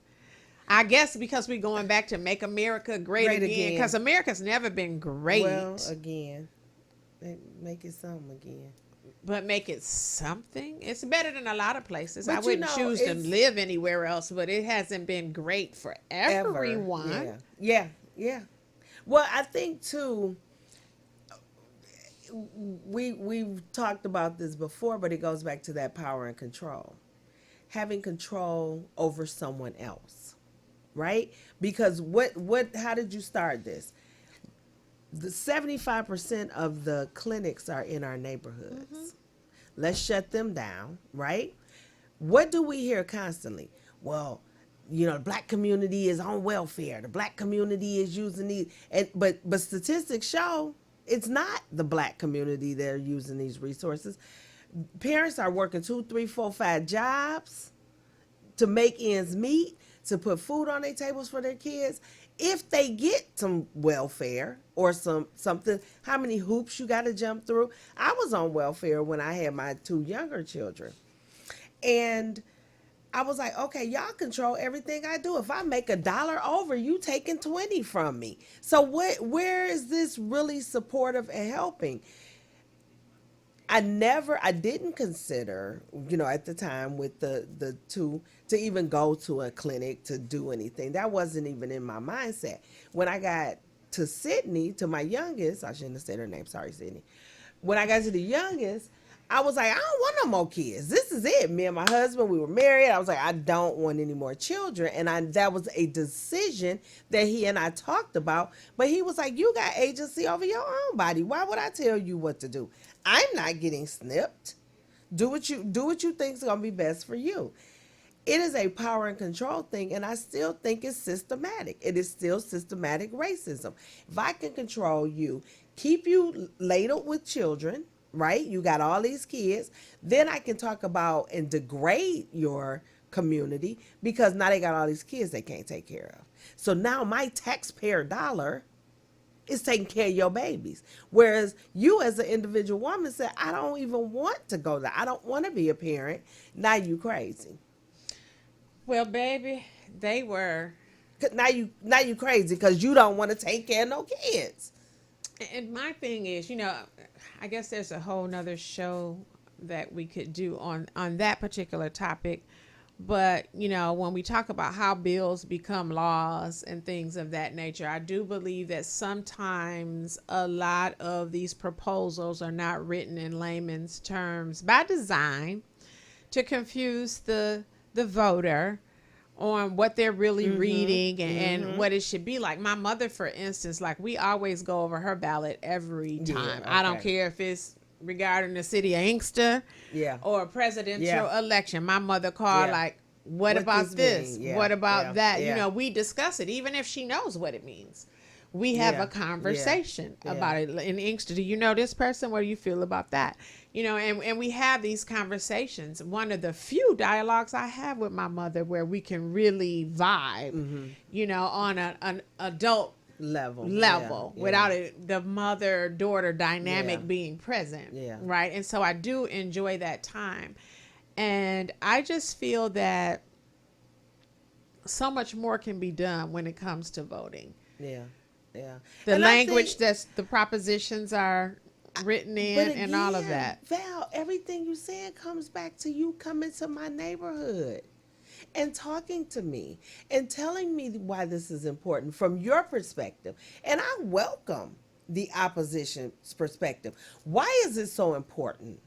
I guess because we're going back to make America great again. Because America's never been great. Well, again, make it something again. But make it something. It's better than a lot of places. But I wouldn't choose to it's- live anywhere else, but it hasn't been great for everyone. Ever. Yeah. Yeah. Well, I think too, we've talked about this before, but it goes back to that power and control. Having control over someone else, right? Because how did you start this? The 75% of the clinics are in our neighborhoods. Mm-hmm. Let's shut them down, right? What do we hear constantly? Well, you know, the black community is on welfare. The black community is using these, but statistics show it's not the black community that are using these resources. Parents are working 2, 3, 4, 5 jobs to make ends meet, to put food on their tables for their kids. If they get some welfare or something, how many hoops you got to jump through? I was on welfare when I had my 2 younger children. And I was like, okay, y'all control everything I do. If I make $1 over, you taking 20 from me. So where is this really supportive and helping? I didn't consider, you know, at the time with the 2 to even go to a clinic to do anything. That wasn't even in my mindset. When I got to Sydney, to my youngest, I shouldn't have said her name, sorry, Sydney. When I got to the youngest, I was like, I don't want no more kids. This is it. Me and my husband, we were married. I was like, I don't want any more children. And that was a decision that he and I talked about. But he was like, you got agency over your own body. Why would I tell you what to do? I'm not getting snipped. Do what you think is going to be best for you. It is a power and control thing, and I still think it's systematic. It is still systematic racism. If I can control you, keep you ladled with children, right? You got all these kids. Then I can talk about and degrade your community because now they got all these kids they can't take care of. So now my taxpayer dollar is taking care of your babies. Whereas you as an individual woman said, I don't even want to go there. I don't want to be a parent. Now you crazy. Well, baby, they were. Now you crazy because you don't want to take care of no kids. And my thing is, you know, I guess there's a whole nother show that we could do on that particular topic. But, you know, when we talk about how bills become laws and things of that nature, I do believe that sometimes a lot of these proposals are not written in layman's terms by design to confuse the voter on what they're really reading and what it should be like. My mother, for instance, like we always go over her ballot every time. I don't care if it's regarding the city of Inkster or a presidential election. My mother called like, what about this? What about that? You know, we discuss it, even if she knows what it means. We have a conversation about it in Inkster. Do you know this person? What do you feel about that? You know, and we have these conversations. One of the few dialogues I have with my mother where we can really vibe, you know, on an adult level without the mother-daughter dynamic being present. Right. And so I do enjoy that time. And I just feel that so much more can be done when it comes to voting. The language that's the propositions are written in But and all of again, that. Val, everything you said comes back to you coming to my neighborhood and talking to me and telling me why this is important from your perspective. And I welcome the opposition's perspective. Why is it so important?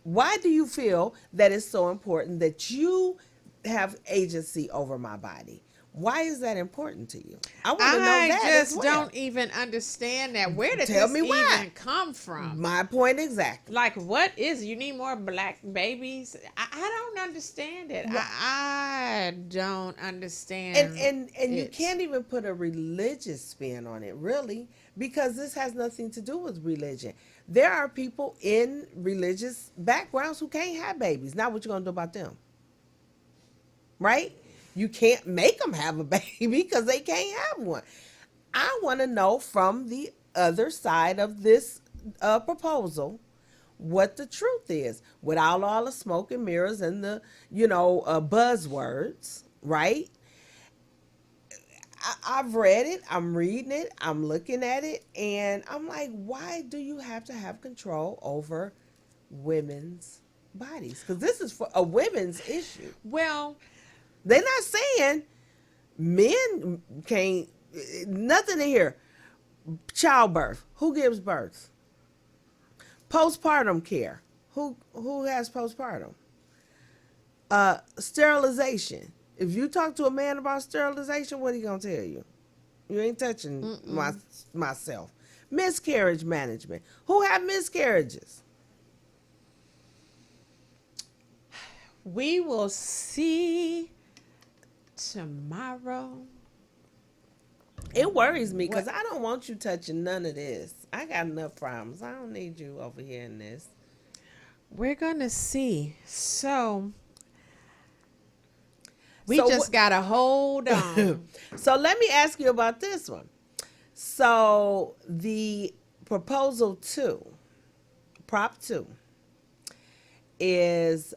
Why do you feel that it's so important that you have agency over my body? Why is that important to you? I want to know that just as well. don't even understand that. Where did Tell this me why. even come from? My point exactly. Like, what is, you need more black babies? I don't understand it. I don't understand. And you can't even put a religious spin on it, really, because this has nothing to do with religion. There are people in religious backgrounds who can't have babies. Now what you gonna do about them? Right? You can't make them have a baby because they can't have one. I want to know from the other side of this proposal what the truth is, without all the smoke and mirrors and the buzzwords, right? I've read it, I'm reading it, I'm looking at it, and I'm like, why do you have to have control over women's bodies? Because this is for a women's issue. Well, they're not saying men can't, nothing in here. Childbirth, who gives birth? Postpartum care, who has postpartum? Sterilization. If you talk to a man about sterilization, what he gonna tell you? You ain't touching myself. Miscarriage management. Who have miscarriages? We will see tomorrow. It worries me because I don't want you touching none of this. I got enough problems. I don't need you over here in this. We're gonna see. So we just gotta hold on. So let me ask you about this one. So the proposal 2, Prop 2, is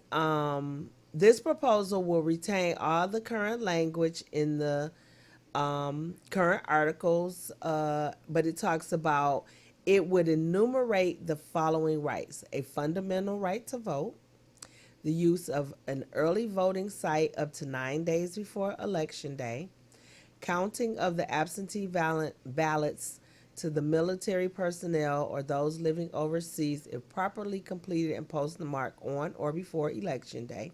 this proposal will retain all the current language in the current articles, but it talks about it would enumerate the following rights: a fundamental right to vote, the use of an early voting site up to 9 days before Election Day, counting of the absentee ballots to the military personnel or those living overseas if properly completed and postmarked on or before Election Day,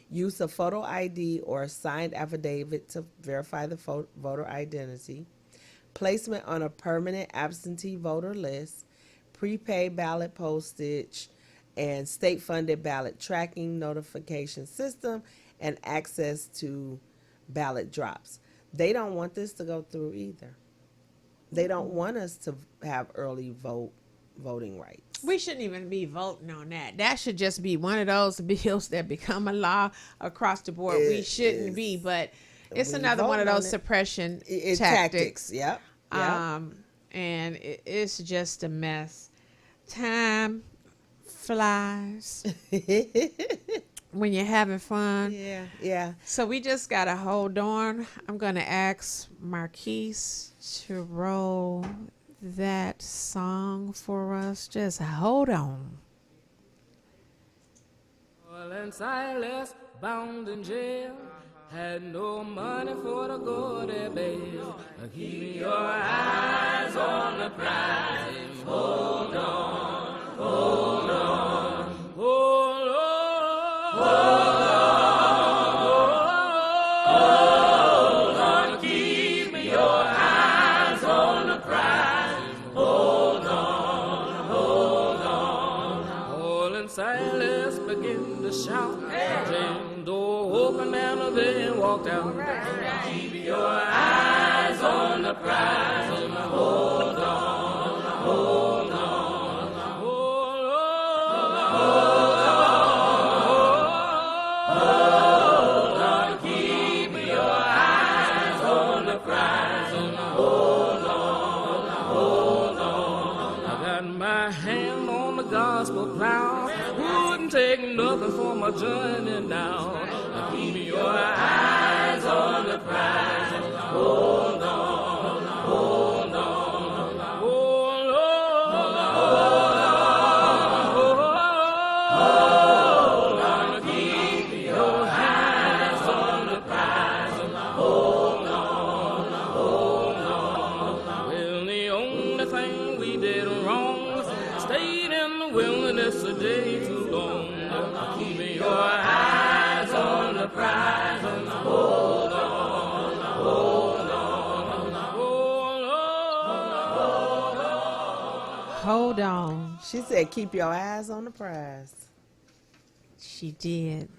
use of photo ID or a signed affidavit to verify the voter identity, placement on a permanent absentee voter list, prepaid ballot postage, and state-funded ballot tracking notification system, and access to ballot drops. They don't want this to go through either. They don't want us to have early voting rights. We shouldn't even be voting on that. That should just be one of those bills that become a law across the board. We shouldn't be, but it's another one of those suppression tactics. Yep. And it's just a mess. Time flies when you're having fun. Yeah. So we just gotta hold on. I'm gonna ask Marquise to roll that song for us. Just hold on. Paul and Silas, bound in jail, had no money for to go their bail. Keep your eyes on the prize. Hold on, hold on, hold on, hold on. Keep your eyes on the prize. Hold on, hold on. Paul and Silas begin to shout. Jail door open and they walked out. Keep your eyes on the prize. Hold on, hold on, hold on. Keep your eyes on the prize. Hold on, hold on. I got my hand on the gospel plow. Wouldn't take nothing for my journey now. Keep your eyes on the prize. Hold on, hold on, hold on. day too long. Keep your eyes on the prize. Hold on, hold on, hold on. Hold on. She said, keep your eyes on the prize. She did.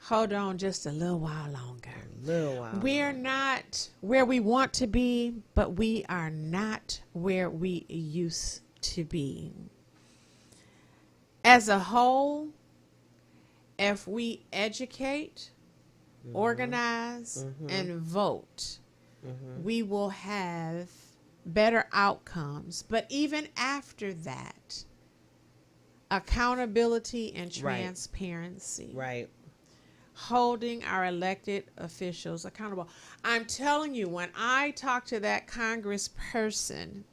Hold on just a little while longer. We're not where we want to be, but we are not where we used to be. As a whole, if we educate, organize, and vote, we will have better outcomes. But even after that, accountability and transparency. Right. Holding our elected officials accountable. I'm telling you, when I talked to that congressperson,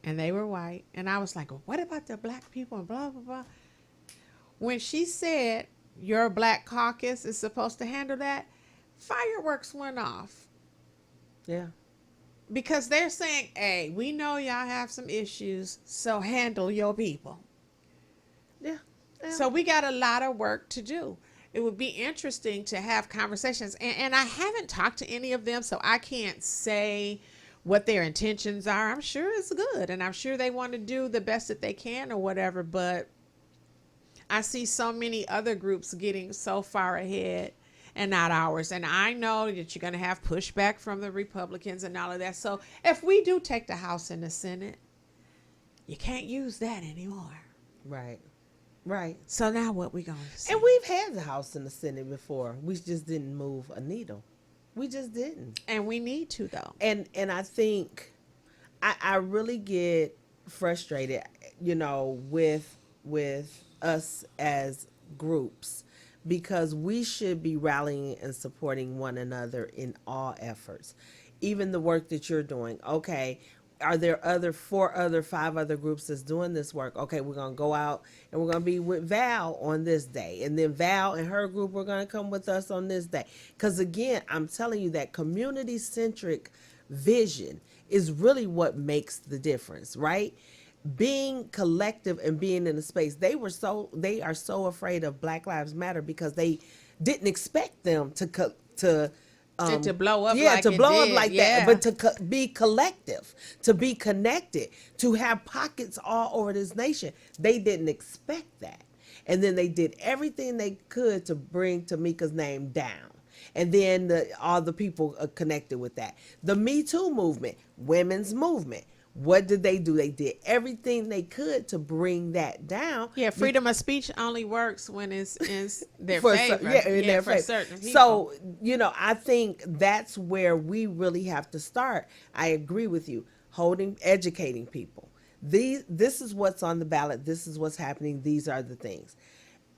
and they were white, and I was like, well, what about the black people and blah, blah, blah. When she said your black caucus is supposed to handle that, fireworks went off. Yeah. Because they're saying, hey, we know y'all have some issues, so handle your people. Yeah. So we got a lot of work to do. It would be interesting to have conversations. And I haven't talked to any of them, so I can't say what their intentions are. I'm sure it's good, and I'm sure they want to do the best that they can or whatever. But I see so many other groups getting so far ahead and not ours. And I know that you're going to have pushback from the Republicans and all of that. So if we do take the House and the Senate, you can't use that anymore. Right. Right. So now what we going to see? And we've had the House and the Senate before. We just didn't move a needle. We just didn't. And we need to, though. And I think I really get frustrated, with us as groups, because we should be rallying and supporting one another in all efforts. Even the work that you're doing. Okay, are there 5 other groups that's doing this work? Okay, we're going to go out and we're going to be with Val on this day. And then Val and her group are going to come with us on this day. Because again, I'm telling you that community-centric vision is really what makes the difference, right? Being collective and being in a space. They are so afraid of Black Lives Matter because they didn't expect them to blow up like that, but to be collective, to be connected, to have pockets all over this nation. They didn't expect that. And then they did everything they could to bring Tamika's name down. And then all the people connected with that. The Me Too movement, women's movement. What did they do? They did everything they could to bring that down. Yeah, freedom of speech only works when it's in their favor. For certain people. So, I think that's where we really have to start. I agree with you. Educating people. This is what's on the ballot. This is what's happening. These are the things.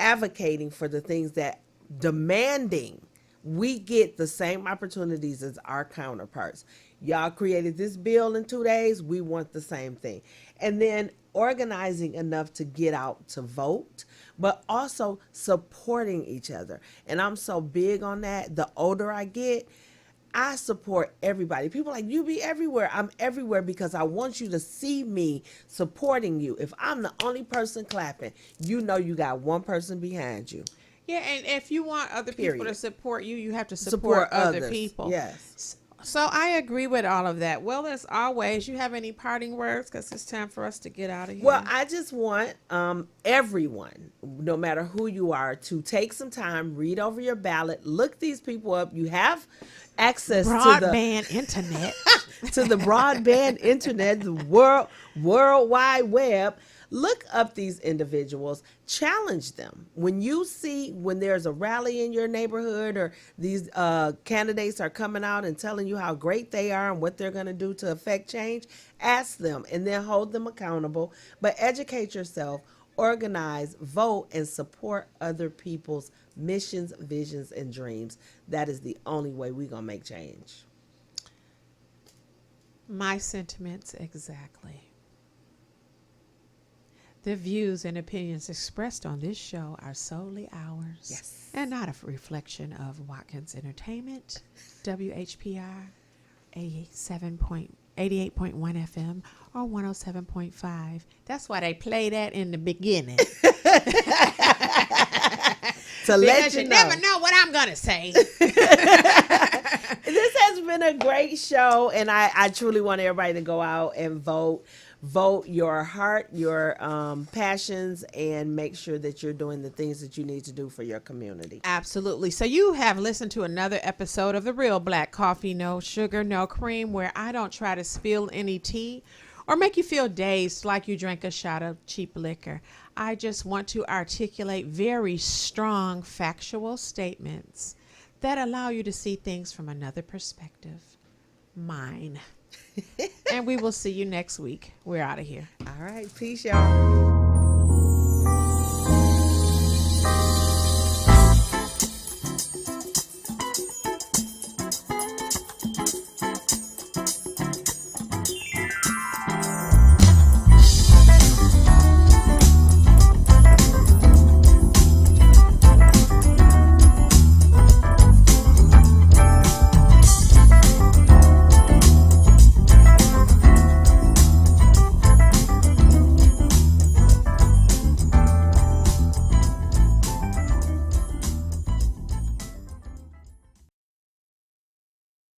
Advocating for the things that demanding we get the same opportunities as our counterparts. Y'all created this bill in 2 days. We want the same thing. And then organizing enough to get out to vote, but also supporting each other. And I'm so big on that. The older I get, I support everybody. People are like, you be everywhere. I'm everywhere because I want you to see me supporting you. If I'm the only person clapping, you got one person behind you. Yeah, and if you want other people to support you, you have to support other others. people. Yes. So I agree with all of that. Well, as always, you have any parting words? Because it's time for us to get out of here. Well, I just want everyone, no matter who you are, to take some time, read over your ballot, look these people up. You have access to the broadband internet. to the broadband internet, the World Wide Web. Look up these individuals, challenge them. When there's a rally in your neighborhood or these candidates are coming out and telling you how great they are and what they're going to do to affect change, ask them and then hold them accountable. But educate yourself, organize, vote, and support other people's missions, visions, and dreams. That is the only way we're going to make change. My sentiments exactly. The views and opinions expressed on this show are solely ours. Yes. And not a reflection of Watkins Entertainment, WHPR 87.8 88.1 FM or 107.5. That's why they play that in the beginning. To let because you you know. never know what I'm going to say. This has been a great show, and I truly want everybody to go out and vote. Vote your heart, your passions, and make sure that you're doing the things that you need to do for your community. Absolutely. So you have listened to another episode of The Real Black Coffee, No Sugar, No Cream, where I don't try to spill any tea or make you feel dazed like you drank a shot of cheap liquor. I just want to articulate very strong factual statements that allow you to see things from another perspective. Mine. And we will see you next week. We're out of here. All right. Peace, y'all.